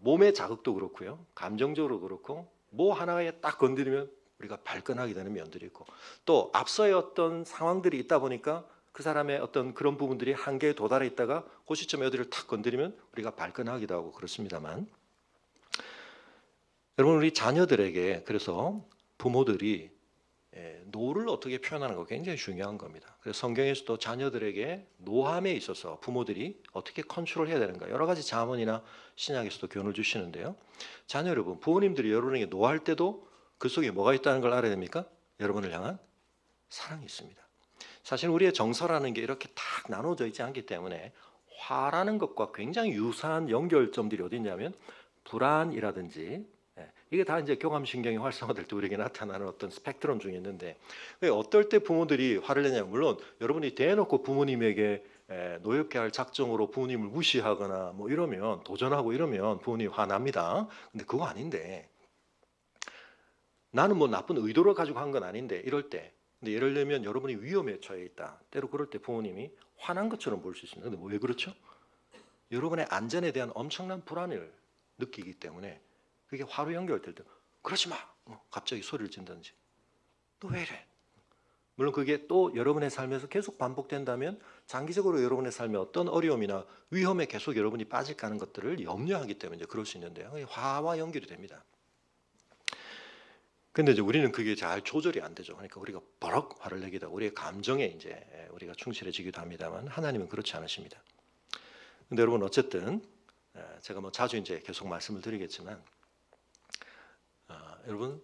몸의 자극도 그렇고요. 감정적으로 그렇고 뭐 하나에 딱 건드리면 우리가 발끈하게 되는 면들이 있고 또 앞서의 어떤 상황들이 있다 보니까 그 사람의 어떤 그런 부분들이 한계에 도달해 있다가 그 시점에 어디를 탁 건드리면 우리가 발끈하기도 하고 그렇습니다만 여러분 우리 자녀들에게 그래서 부모들이 노를 어떻게 표현하는 거 굉장히 중요한 겁니다. 그래서 성경에서도 자녀들에게 노함에 있어서 부모들이 어떻게 컨트롤해야 되는가 여러 가지 자문이나 신약에서도 교훈을 주시는데요. 자녀 여러분 부모님들이 여러분에게 노할 때도 그 속에 뭐가 있다는 걸 알아야 됩니까? 여러분을 향한 사랑이 있습니다. 사실 우리의 정서라는 게 이렇게 딱 나눠져 있지 않기 때문에 화라는 것과 굉장히 유사한 연결점들이 어디 있냐면 불안이라든지 이게 다 이제 교감신경이 활성화될 때 우리에게 나타나는 어떤 스펙트럼 중에 있는데 어떨 때 부모들이 화를 내냐면 물론 여러분이 대놓고 부모님에게 노엽게 할 작정으로 부모님을 무시하거나 뭐 이러면 도전하고 이러면 부모님 화납니다. 근데 그거 아닌데 나는 뭐 나쁜 의도를 가지고 한 건 아닌데 이럴 때 근데 예를 들면 여러분이 위험에 처해 있다. 때로 그럴 때 부모님이 화난 것처럼 볼 수 있습니다. 근데 왜 그렇죠? 여러분의 안전에 대한 엄청난 불안을 느끼기 때문에 그게 화로 연결될 때 그러지 마. 갑자기 소리를 진다든지 너 왜 이래? 물론 그게 또 여러분의 삶에서 계속 반복된다면 장기적으로 여러분의 삶에 어떤 어려움이나 위험에 계속 여러분이 빠질까 하는 것들을 염려하기 때문에 이제 그럴 수 있는데요. 화와 연결이 됩니다. 근데 이제 우리는 그게 잘 조절이 안 되죠. 그러니까 우리가 버럭 화를 내기도 하고 우리의 감정에 이제 우리가 충실해지기도 합니다만 하나님은 그렇지 않으십니다. 근데 여러분 어쨌든 제가 뭐 자주 이제 계속 말씀을 드리겠지만 여러분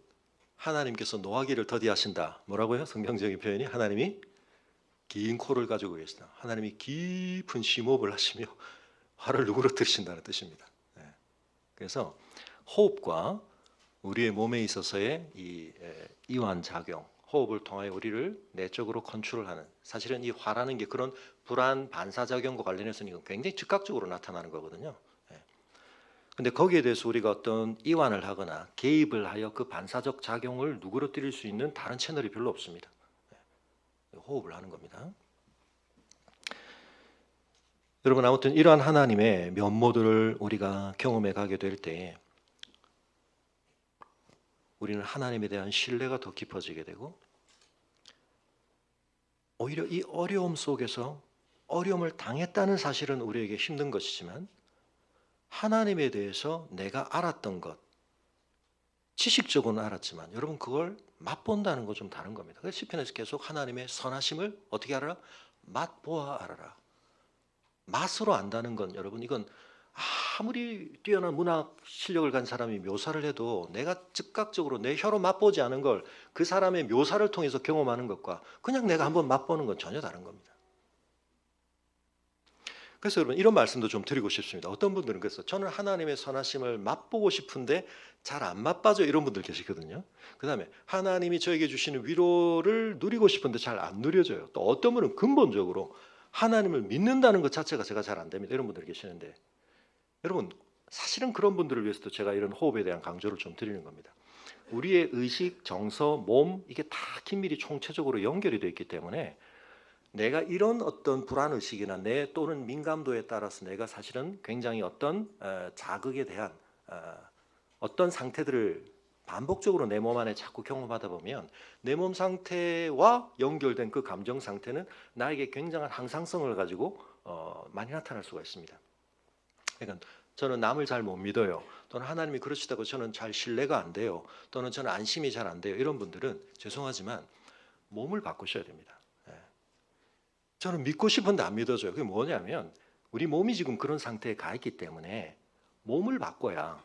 하나님께서 노하기를 더디하신다. 뭐라고요? 성경적인 표현이 하나님이 긴 코를 가지고 계시다. 하나님이 깊은 심호흡을 하시며 화를 누그러뜨리신다는 뜻입니다. 그래서 호흡과 우리의 몸에 있어서의 이 이완 작용, 호흡을 통하여 우리를 내적으로 컨트롤하는, 사실은 이 화라는 게 그런 불안 반사 작용과 관련해서는 이건 굉장히 즉각적으로 나타나는 거거든요. 근데 거기에 대해서 우리가 어떤 이완을 하거나 개입을 하여 그 반사적 작용을 누그러뜨릴 수 있는 다른 채널이 별로 없습니다. 호흡을 하는 겁니다. 여러분, 아무튼 이러한 하나님의 면모들을 우리가 경험해 가게 될 때 우리는 하나님에 대한 신뢰가 더 깊어지게 되고, 오히려 이 어려움 속에서 어려움을 당했다는 사실은 우리에게 힘든 것이지만 하나님에 대해서 내가 알았던 것, 지식적으로는 알았지만 여러분 그걸 맛본다는 거 좀 다른 겁니다. 그래서 시편에서 계속 하나님의 선하심을 어떻게 알아라? 맛보아 알아라. 맛으로 안다는 건 여러분, 이건 아무리 뛰어난 문학 실력을 가진 사람이 묘사를 해도 내가 즉각적으로 내 혀로 맛보지 않은 걸 그 사람의 묘사를 통해서 경험하는 것과 그냥 내가 한번 맛보는 건 전혀 다른 겁니다. 그래서 여러분 이런 말씀도 좀 드리고 싶습니다. 어떤 분들은 그래서 저는 하나님의 선하심을 맛보고 싶은데 잘 안 맛봐져, 이런 분들 계시거든요. 그 다음에 하나님이 저에게 주시는 위로를 누리고 싶은데 잘 안 누려져요. 또 어떤 분은 근본적으로 하나님을 믿는다는 것 자체가 제가 잘 안 됩니다, 이런 분들이 계시는데, 여러분 사실은 그런 분들을 위해서도 제가 이런 호흡에 대한 강조를 좀 드리는 겁니다. 우리의 의식, 정서, 몸, 이게 다 긴밀히 총체적으로 연결이 되어 있기 때문에 내가 이런 어떤 불안의식이나 내 또는 민감도에 따라서 내가 사실은 굉장히 어떤 자극에 대한 어떤 상태들을 반복적으로 내 몸 안에 자꾸 경험하다 보면 내 몸 상태와 연결된 그 감정 상태는 나에게 굉장한 항상성을 가지고 많이 나타날 수가 있습니다. 그러니까 저는 남을 잘 못 믿어요, 또는 하나님이 그러시다고 저는 잘 신뢰가 안 돼요, 또는 저는 안심이 잘 안 돼요, 이런 분들은 죄송하지만 몸을 바꾸셔야 됩니다. 저는 믿고 싶은데 안 믿어져요. 그게 뭐냐면 우리 몸이 지금 그런 상태에 가 있기 때문에 몸을 바꿔야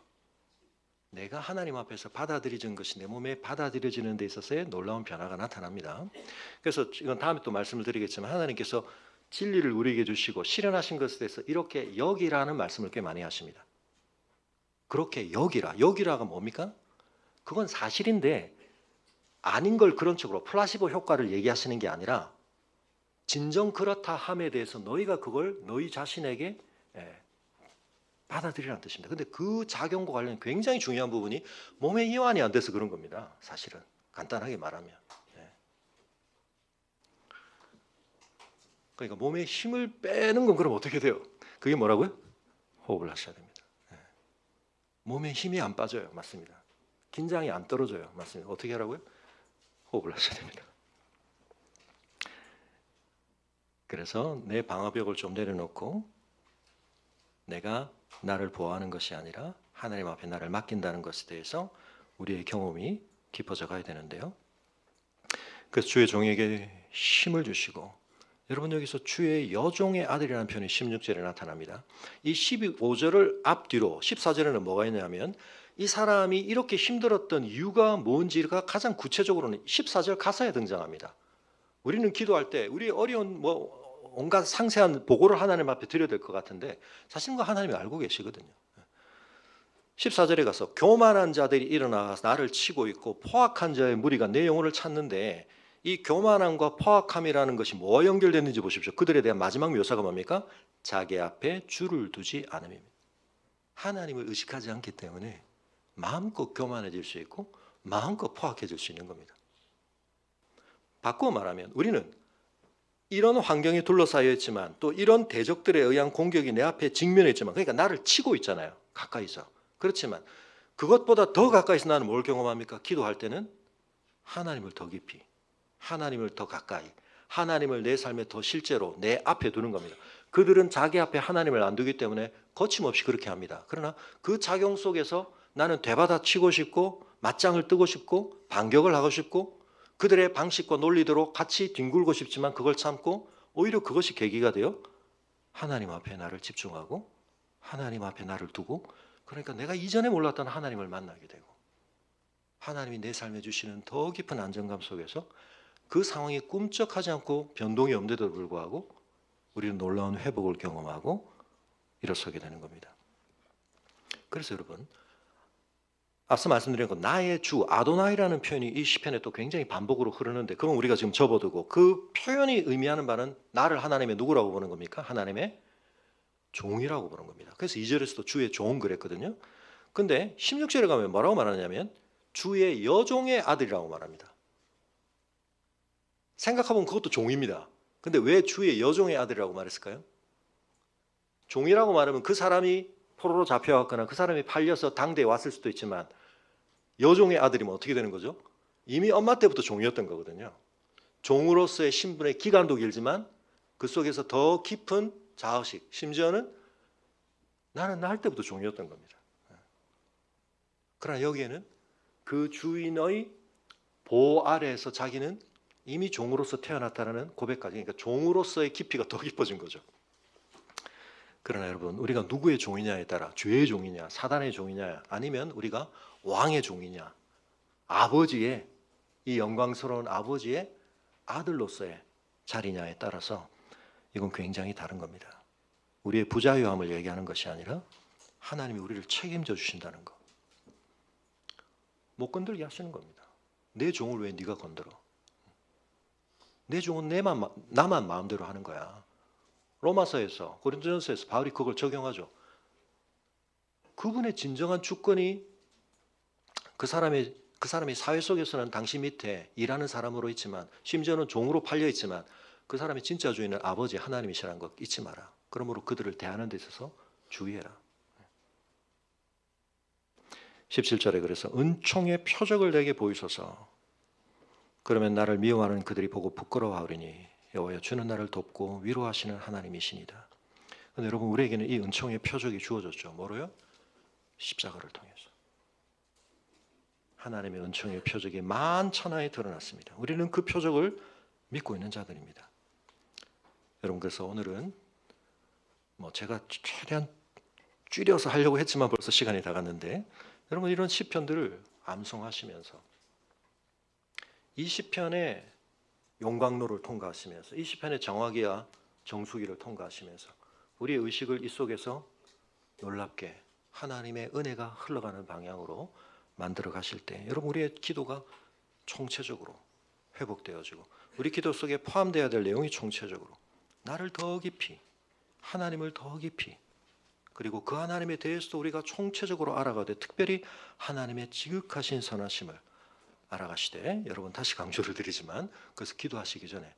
내가 하나님 앞에서 받아들여진 것이 내 몸에 받아들여지는 데 있어서의 놀라운 변화가 나타납니다. 그래서 이건 다음에 또 말씀을 드리겠지만 하나님께서 진리를 우리에게 주시고 실현하신 것에 대해서 이렇게 여기라는 말씀을 꽤 많이 하십니다. 그렇게 여기라. 여기라가 뭡니까? 그건 사실인데 아닌 걸 그런 쪽으로 플라시보 효과를 얘기하시는 게 아니라 진정 그렇다 함에 대해서 너희가 그걸 너희 자신에게 받아들이라는 뜻입니다. 근데 그 작용과 관련 굉장히 중요한 부분이 몸에 이완이 안 돼서 그런 겁니다. 사실은 간단하게 말하면. 그러니까 몸에 힘을 빼는 건 그럼 어떻게 돼요? 그게 뭐라고요? 호흡을 하셔야 됩니다. 몸에 힘이 안 빠져요. 맞습니다. 긴장이 안 떨어져요. 맞습니다. 어떻게 하라고요? 호흡을 하셔야 됩니다. 그래서 내 방어벽을 좀 내려놓고 내가 나를 보호하는 것이 아니라 하나님 앞에 나를 맡긴다는 것에 대해서 우리의 경험이 깊어져 가야 되는데요. 그래서 주의 종에게 힘을 주시고, 여러분 여기서 주의 여종의 아들이라는 표현이 16절에 나타납니다. 이 15절을 앞뒤로 14절에는 뭐가 있냐면 이 사람이 이렇게 힘들었던 이유가 뭔지가 가장 구체적으로는 14절 가사에 등장합니다. 우리는 기도할 때 우리 어려운 온갖 상세한 보고를 하나님 앞에 드려야 될 것 같은데 사실은 그 하나님이 알고 계시거든요. 14절에 가서 교만한 자들이 일어나서 나를 치고 있고 포악한 자의 무리가 내 영혼을 찾는데, 이 교만함과 포악함이라는 것이 뭐와 연결됐는지 보십시오. 그들에 대한 마지막 묘사가 뭡니까? 자기 앞에 주를 두지 않음입니다. 하나님을 의식하지 않기 때문에 마음껏 교만해질 수 있고 마음껏 포악해질 수 있는 겁니다. 바꾸어 말하면 우리는 이런 환경에 둘러싸여 있지만 또 이런 대적들에 의한 공격이 내 앞에 직면해 있지만, 그러니까 나를 치고 있잖아요, 가까이서. 그렇지만 그것보다 더 가까이서 나는 뭘 경험합니까? 기도할 때는 하나님을 더 깊이, 하나님을 더 가까이, 하나님을 내 삶에 더 실제로 내 앞에 두는 겁니다. 그들은 자기 앞에 하나님을 안 두기 때문에 거침없이 그렇게 합니다. 그러나 그 작용 속에서 나는 되받아치고 싶고 맞짱을 뜨고 싶고 반격을 하고 싶고 그들의 방식과 논리대로 같이 뒹굴고 싶지만 그걸 참고 오히려 그것이 계기가 되어 하나님 앞에 나를 집중하고 하나님 앞에 나를 두고, 그러니까 내가 이전에 몰랐던 하나님을 만나게 되고 하나님이 내 삶에 주시는 더 깊은 안정감 속에서 그 상황이 꿈쩍하지 않고 변동이 없는데도 불구하고 우리는 놀라운 회복을 경험하고 일어서게 되는 겁니다. 그래서 여러분 앞서 말씀드린 건 나의 주 아도나이라는 표현이 이 시편에 또 굉장히 반복으로 흐르는데 그건 우리가 지금 접어두고 그 표현이 의미하는 바는 나를 하나님의 누구라고 보는 겁니까? 하나님의 종이라고 보는 겁니다. 그래서 2절에서도 주의 종 그랬거든요. 근데 16절에 가면 뭐라고 말하냐면 주의 여종의 아들이라고 말합니다. 생각해보면 그것도 종입니다. 근데 왜 주의 여종의 아들이라고 말했을까요? 종이라고 말하면 그 사람이 포로로 잡혀왔거나 그 사람이 팔려서 당대에 왔을 수도 있지만 여종의 아들이면 어떻게 되는 거죠? 이미 엄마 때부터 종이었던 거거든요. 종으로서의 신분의 기간도 길지만 그 속에서 더 깊은 자의식, 심지어는 나는 날 때부터 종이었던 겁니다. 그러나 여기에는 그 주인의 보호 아래에서 자기는 이미 종으로서 태어났다는 고백까지, 그러니까 종으로서의 깊이가 더 깊어진 거죠. 그러나 여러분, 우리가 누구의 종이냐에 따라 죄의 종이냐, 사단의 종이냐, 아니면 우리가 왕의 종이냐, 아버지의, 이 영광스러운 아버지의 아들로서의 자리냐에 따라서 이건 굉장히 다른 겁니다. 우리의 부자유함을 얘기하는 것이 아니라 하나님이 우리를 책임져 주신다는 것. 못 건들게 하시는 겁니다. 내 종을 왜 네가 건드려? 내 종은 나만 마음대로 하는 거야. 로마서에서, 고린도전서에서 바울이 그걸 적용하죠. 그분의 진정한 주권이 그 사람의 사회 속에서는 당신 밑에 일하는 사람으로 있지만, 심지어는 종으로 팔려 있지만 그 사람의 진짜 주인은 아버지 하나님이시라는 것 잊지 마라. 그러므로 그들을 대하는 데 있어서 주의해라. 17절에 그래서 은총의 표적을 내게 보이소서. 그러면 나를 미워하는 그들이 보고 부끄러워하리니 여호와여 주는 나를 돕고 위로하시는 하나님이시니다. 그런데 여러분, 우리에게는 이 은총의 표적이 주어졌죠. 뭐로요? 십자가를 통해서. 하나님의 은총의 표적이 만천하에 드러났습니다. 우리는 그 표적을 믿고 있는 자들입니다. 여러분, 그래서 오늘은 제가 최대한 줄여서 하려고 했지만 벌써 시간이 다 갔는데, 여러분 이런 시편들을 암송하시면서 이 시편의 용광로를 통과하시면서 이 시편의 정화기와 정수기를 통과하시면서 우리의 의식을 이 속에서 놀랍게 하나님의 은혜가 흘러가는 방향으로 만들어 가실 때 여러분 우리의 기도가 총체적으로 회복되어지고 우리 기도 속에 포함되어야 될 내용이 총체적으로 나를 더 깊이, 하나님을 더 깊이, 그리고 그 하나님에 대해서도 우리가 총체적으로 알아가되 특별히 하나님의 지극하신 선하심을 알아가시되, 여러분 다시 강조를 드리지만 그래서 기도하시기 전에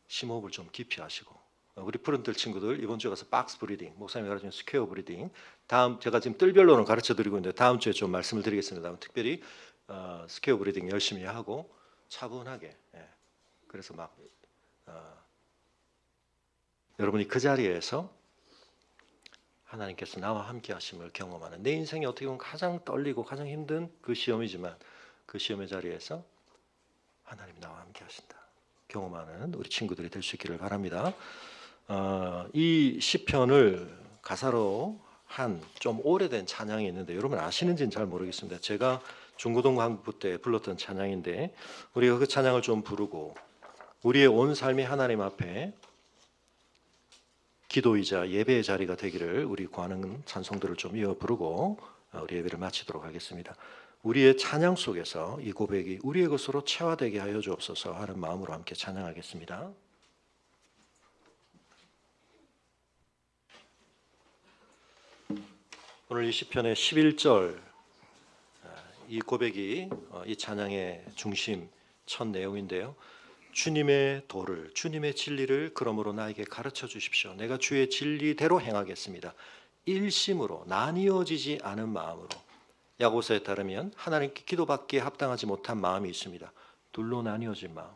심호흡을 좀 깊이 하시고, 우리 푸른들 친구들 이번 주에 가서 박스 브리딩, 목사님이 가르치는 스퀘어 브리딩, 다음 제가 지금 뜰별로는 가르쳐 드리고 있는데 다음 주에 좀 말씀을 드리겠습니다. 특별히 스퀘어 브리딩 열심히 하고 차분하게, 그래서 여러분이 그 자리에서 하나님께서 나와 함께 하심을 경험하는, 내 인생에 어떻게 보면 가장 떨리고 가장 힘든 그 시험이지만 그 시험의 자리에서 하나님이 나와 함께 하신다 경험하는 우리 친구들이 될 수 있기를 바랍니다. 이 시편을 가사로 한 좀 오래된 찬양이 있는데 여러분 아시는지는 잘 모르겠습니다. 제가 중고등부 때 불렀던 찬양인데 우리가 그 찬양을 좀 부르고 우리의 온 삶이 하나님 앞에 기도이자 예배의 자리가 되기를 우리 구하는 찬송들을 좀 이어 부르고 우리 예배를 마치도록 하겠습니다. 우리의 찬양 속에서 이 고백이 우리의 것으로 체화되게 하여 주옵소서 하는 마음으로 함께 찬양하겠습니다. 오늘 이 시편의 11절 이 고백이 이 찬양의 중심 첫 내용인데요. 주님의 도를, 주님의 진리를 그러므로 나에게 가르쳐 주십시오. 내가 주의 진리대로 행하겠습니다. 일심으로 나뉘어지지 않은 마음으로. 야고보서에 따르면 하나님께 기도받기에 합당하지 못한 마음이 있습니다. 둘로 나뉘어진 마음,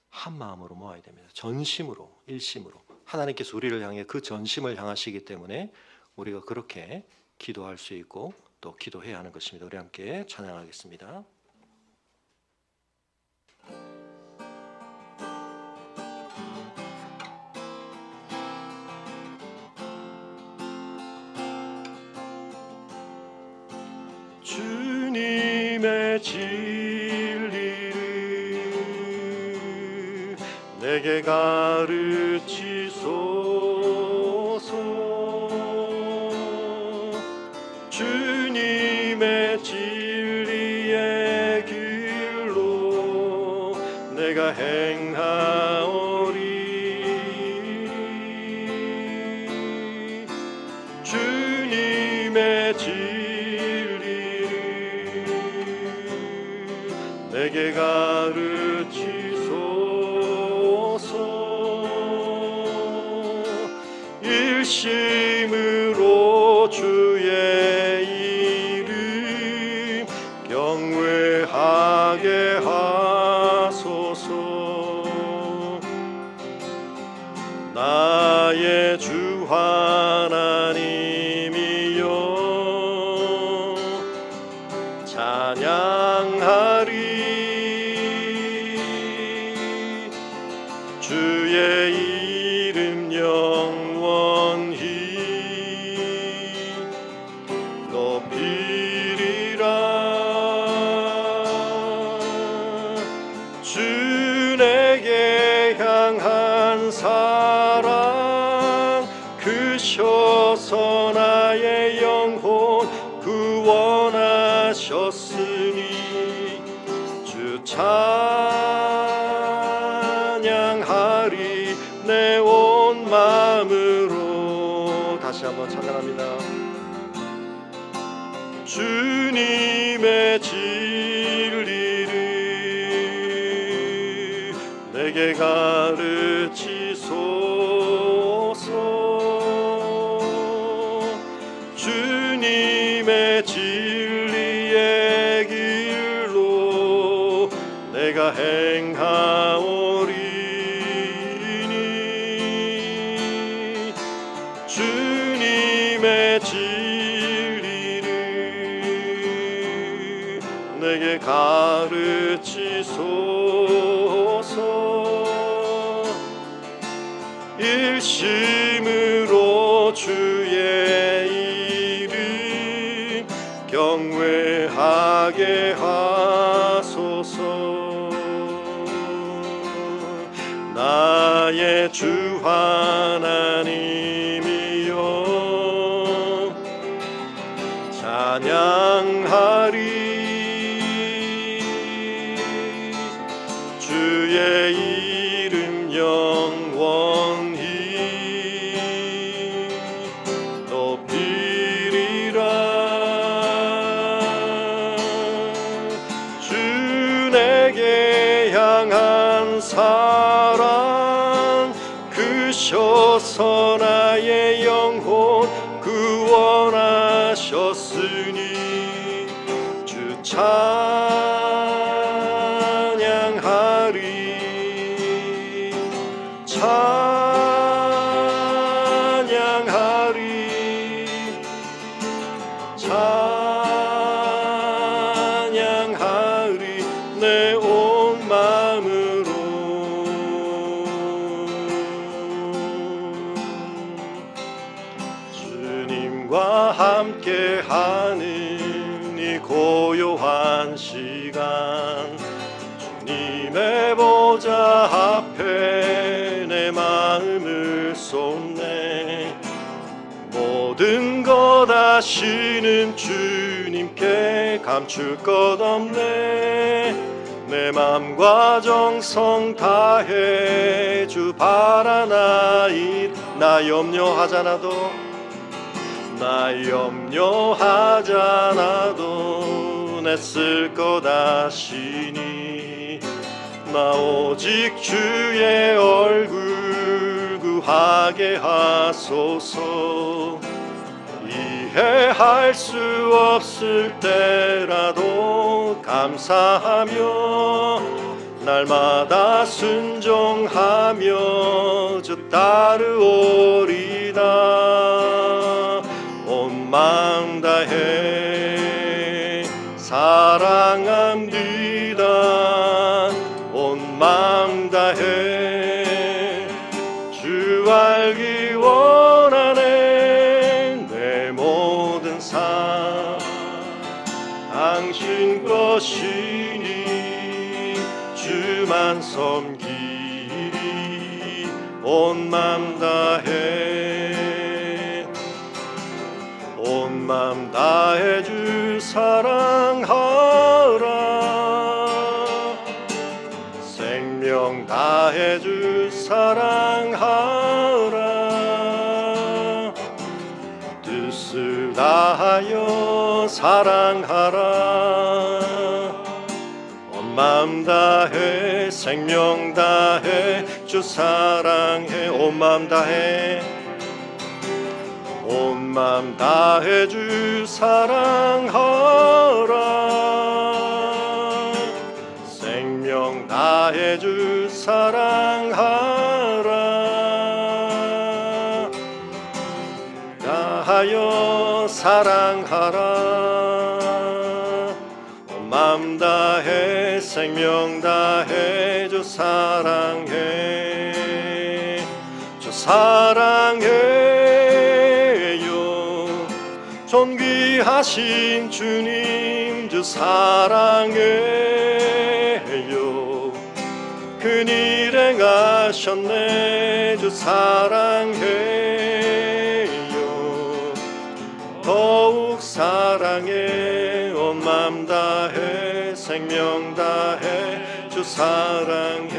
한 마음으로 모아야 됩니다. 전심으로, 일심으로. 하나님께서 우리를 향해 그 전심을 향하시기 때문에 우리가 그렇게 기도할 수 있고 또 기도해야 하는 것입니다. 우리 함께 찬양하겠습니다. 주님의 진리를 내게 가르치소서. 주님의 진리 내가 행하오리. 주님의 진리를 내게 가르치소서. 일심으로 주의 이름 경외하게 하소서. 나의 주 하나님이여 찬양하리. 주의 이름 영원히 높이리라. 주 내게 향한 사랑 크셔서 나의 영혼 구원하셨으니 주 찬양하리 내 온 마음으로. 다시 한번 찬양합니다. 주님의 진리를 내게 가르치소서. 주님의 진리의 길로 내가 행하오리니. 주님의 진리를 내게 가르치소서. 일심으로 주의 이름 경외하게 하소서. 나의 주 하나님이여 찬양하리. 주의 이름 영원히 높이리라. 주 내게 향한 사랑 크셔서 나의 영혼 구원하셨으니 주 찬양하리. 찬양하리. 찬양하리 내 온 마음으로. 주님과 함께하는 이 고요한 시간 주님의 보좌 앞에 내 마음을 쏟네. 모든 것 아시는 주님께 감출 것 없네. 내 맘과 정성 다해 주 바라나이. 나 염려하잖아도 애쓸 것 아시니. 나 오직 주의 얼굴 구하게 하소서. 이해할 수 없을 때라도 감사하며 날마다 순종하며 주 따르오리다. 온 마음 다해 사랑합니다. 온 마음 다해 주 알기 원하네. 내 모든 삶 당신 것이니 주만 섬기리. 온 마음 다해 온 마음 다해 주 사랑하라. 생명 사랑하라. 온 마음 다해 생명 다해 주 사랑해. 온 마음 다해 온 마음 다해 주 사랑하라. 생명 다해 주 사랑하라. 다하여 사랑하라. 온 마음 다해 생명 다해 주 사랑해. 주 사랑해요. 존귀하신 주님 주 사랑해요. 큰일 행하셨네. 주 사랑해요. 더욱 사랑해. 온 마음 다해 생명 다해 주 사랑해.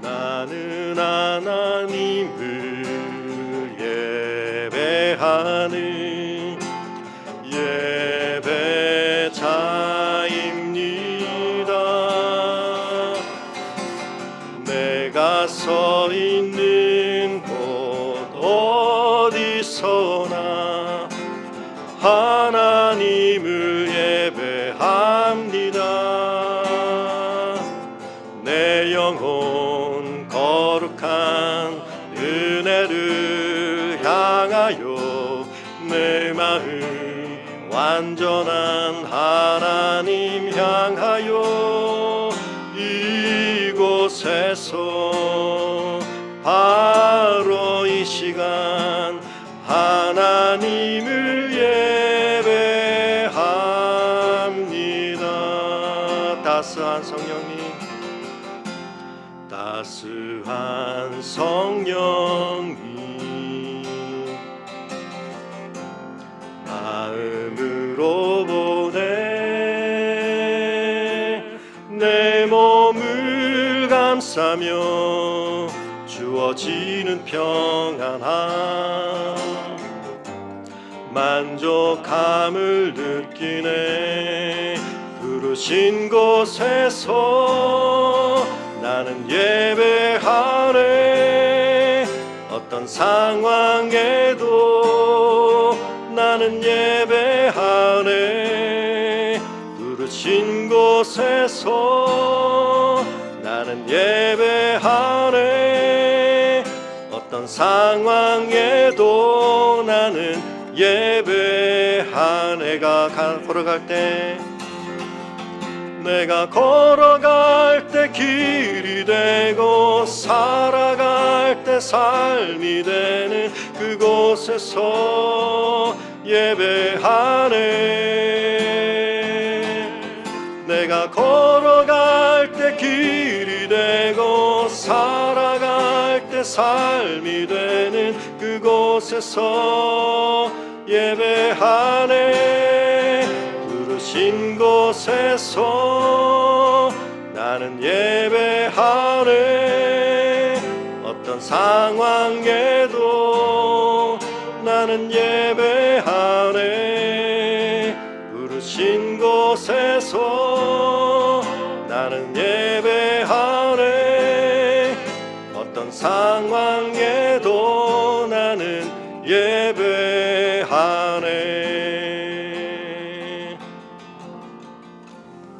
나는 하나님을 예배하는 예배자입니다. 내가 서 있는 곳 어디서나 하나님을 예배합니다. 내 영혼 거룩한 은혜를 향하여 내 마음 완전한 하나님 향하여 이곳에서 바로 이 시간 하나님을 예배합니다. 따스한 성령님, 따스한 성령님, 마음으로 보내 내 몸을 감싸며 주어지는 평안함 만족함을 느끼네. 부르신 곳에서 나는 예배하네. 어떤 상황에도 나는 예배하네. 부르신 곳에서 나는 예배하네. 어떤 상황에도 나는 예배하네. 내가 걸어갈 때 길이 되고 살아갈 때 삶이 되는 그곳에서 예배하네. 내가 걸어갈 때 길이 되고 살아갈 때 삶이 되는 그곳에서 예배하네. 부르신 곳에서 나는 예배하네. 어떤 상황에도 나는 예배하네. 부르신 곳에서 나는 예배하네. 어떤 상황에도 나는 예배하네.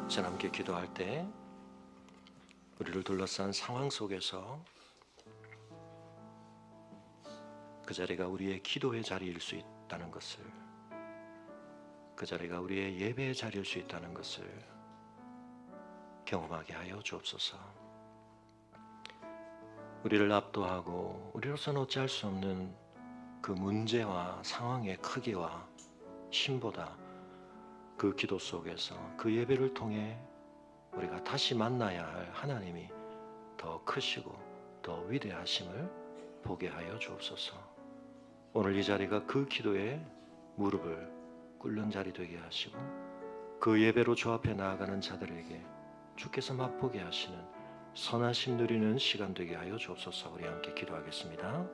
자, 함께 기도할 때 우리를 둘러싼 상황 속에서 그 자리가 우리의 기도의 자리일 수 있다는 것을, 그 자리가 우리의 예배의 자리일 수 있다는 것을 경험하게 하여 주옵소서. 우리를 압도하고 우리로서는 어찌할 수 없는 그 문제와 상황의 크기와 힘보다 그 기도 속에서 그 예배를 통해 우리가 다시 만나야 할 하나님이 더 크시고 더 위대하심을 보게 하여 주옵소서. 오늘 이 자리가 그 기도에 무릎을 꿇는 자리 되게 하시고 그 예배로 주 앞에 나아가는 자들에게 주께서 맛보게 하시는 선하심 누리는 시간 되게 하여 주옵소서. 우리 함께 기도하겠습니다.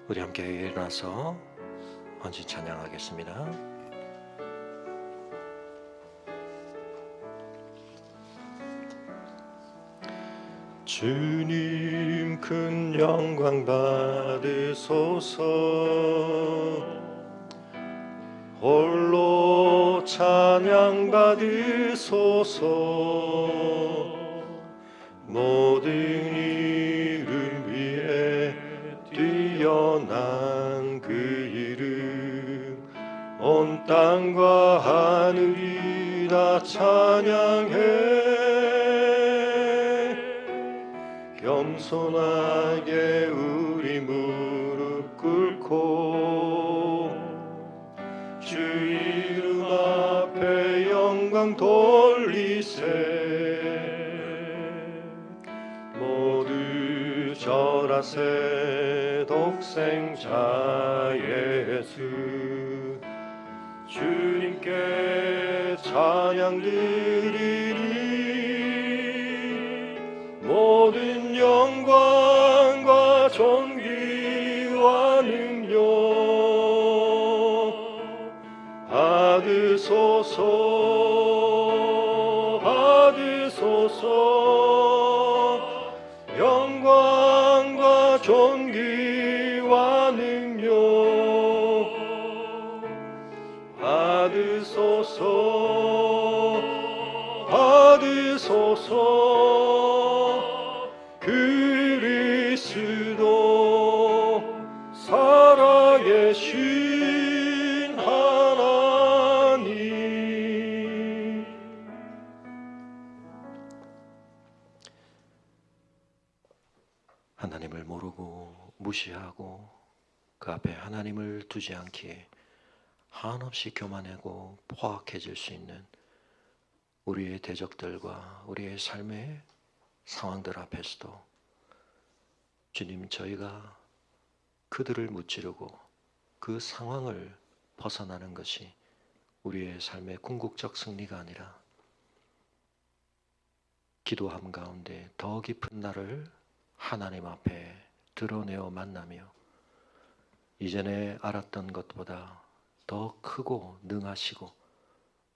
우리 함께 일어나서 헌신 찬양하겠습니다. 주님 큰 영광 받으소서. 홀로 찬양 받으소서. 모든 이름 위에 뛰어난 그 이름, 온 땅과 하늘이 다 찬양해. 겸손하게 우리 무릎 꿇고 주 이름 앞에 영광 돌리세. 모두 절하세. 독생자 예수 주님께 찬양 드리리. 모든 영광과 존귀와 능력 받으소서. 받으소서. 영광과 존귀와 능력 받으소서. 받으소서. 그리스도 살아계신 하나님. 하나님을 모르고 무시하고 그 앞에 하나님을 두지 않기에 한없이 교만하고 포악해질 수 있는 우리의 대적들과 우리의 삶의 상황들 앞에서도 주님, 저희가 그들을 무찌르고 그 상황을 벗어나는 것이 우리의 삶의 궁극적 승리가 아니라 기도함 가운데 더 깊은 나를 하나님 앞에 드러내어 만나며 이전에 알았던 것보다 더 크고 능하시고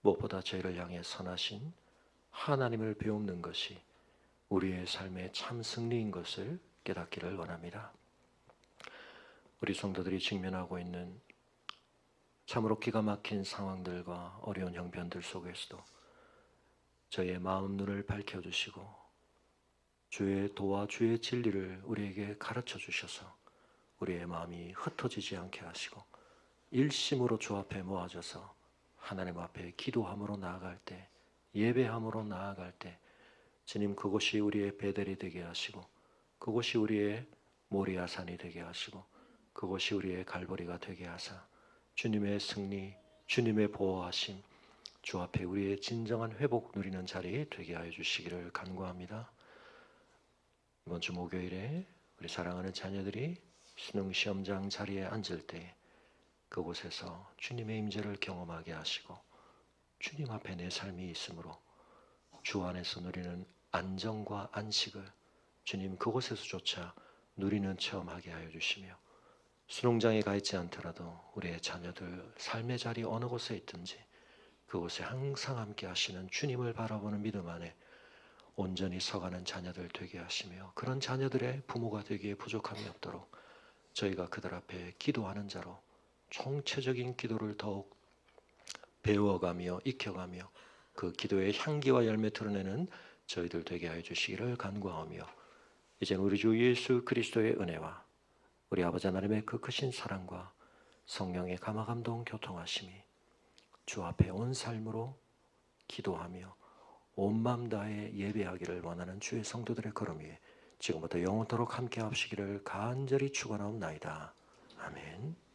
무엇보다 저희를 향해 선하신 하나님을 배우는 것이 우리의 삶의 참 승리인 것을 깨닫기를 원합니다. 우리 성도들이 직면하고 있는 참으로 기가 막힌 상황들과 어려운 형편들 속에서도 저희의 마음 눈을 밝혀주시고 주의 도와 주의 진리를 우리에게 가르쳐 주셔서 우리의 마음이 흩어지지 않게 하시고 일심으로 주 앞에 모아져서 하나님 앞에 기도함으로 나아갈 때, 예배함으로 나아갈 때 주님, 그곳이 우리의 베델이 되게 하시고 그곳이 우리의 모리아산이 되게 하시고 그곳이 우리의 갈보리가 되게 하사 주님의 승리, 주님의 보호하심, 주 앞에 우리의 진정한 회복 누리는 자리 되게 하여 주시기를 간구합니다. 이번 주 목요일에 우리 사랑하는 자녀들이 수능시험장 자리에 앉을 때 그곳에서 주님의 임재를 경험하게 하시고 주님 앞에 내 삶이 있으므로 주 안에서 누리는 안정과 안식을 주님 그곳에서조차 누리는 체험하게 하여 주시며 수능장에 가 있지 않더라도 우리의 자녀들 삶의 자리 어느 곳에 있든지 그곳에 항상 함께 하시는 주님을 바라보는 믿음 안에 온전히 서가는 자녀들 되게 하시며 그런 자녀들의 부모가 되기에 부족함이 없도록 저희가 그들 앞에 기도하는 자로 총체적인 기도를 더욱 배워가며 익혀가며 그 기도의 향기와 열매 드러내는 저희들 되게 하여 주시기를 간구하며 이제는 우리 주 예수 그리스도의 은혜와 우리 아버지 하나님의 그 크신 사랑과 성령의 감화감동 교통하심이 주 앞에 온 삶으로 기도하며 온 마음 다해 예배하기를 원하는 주의 성도들의 걸음 위에 지금부터 영원토록 함께 하시기를 간절히 축원하옵나이다. 아멘.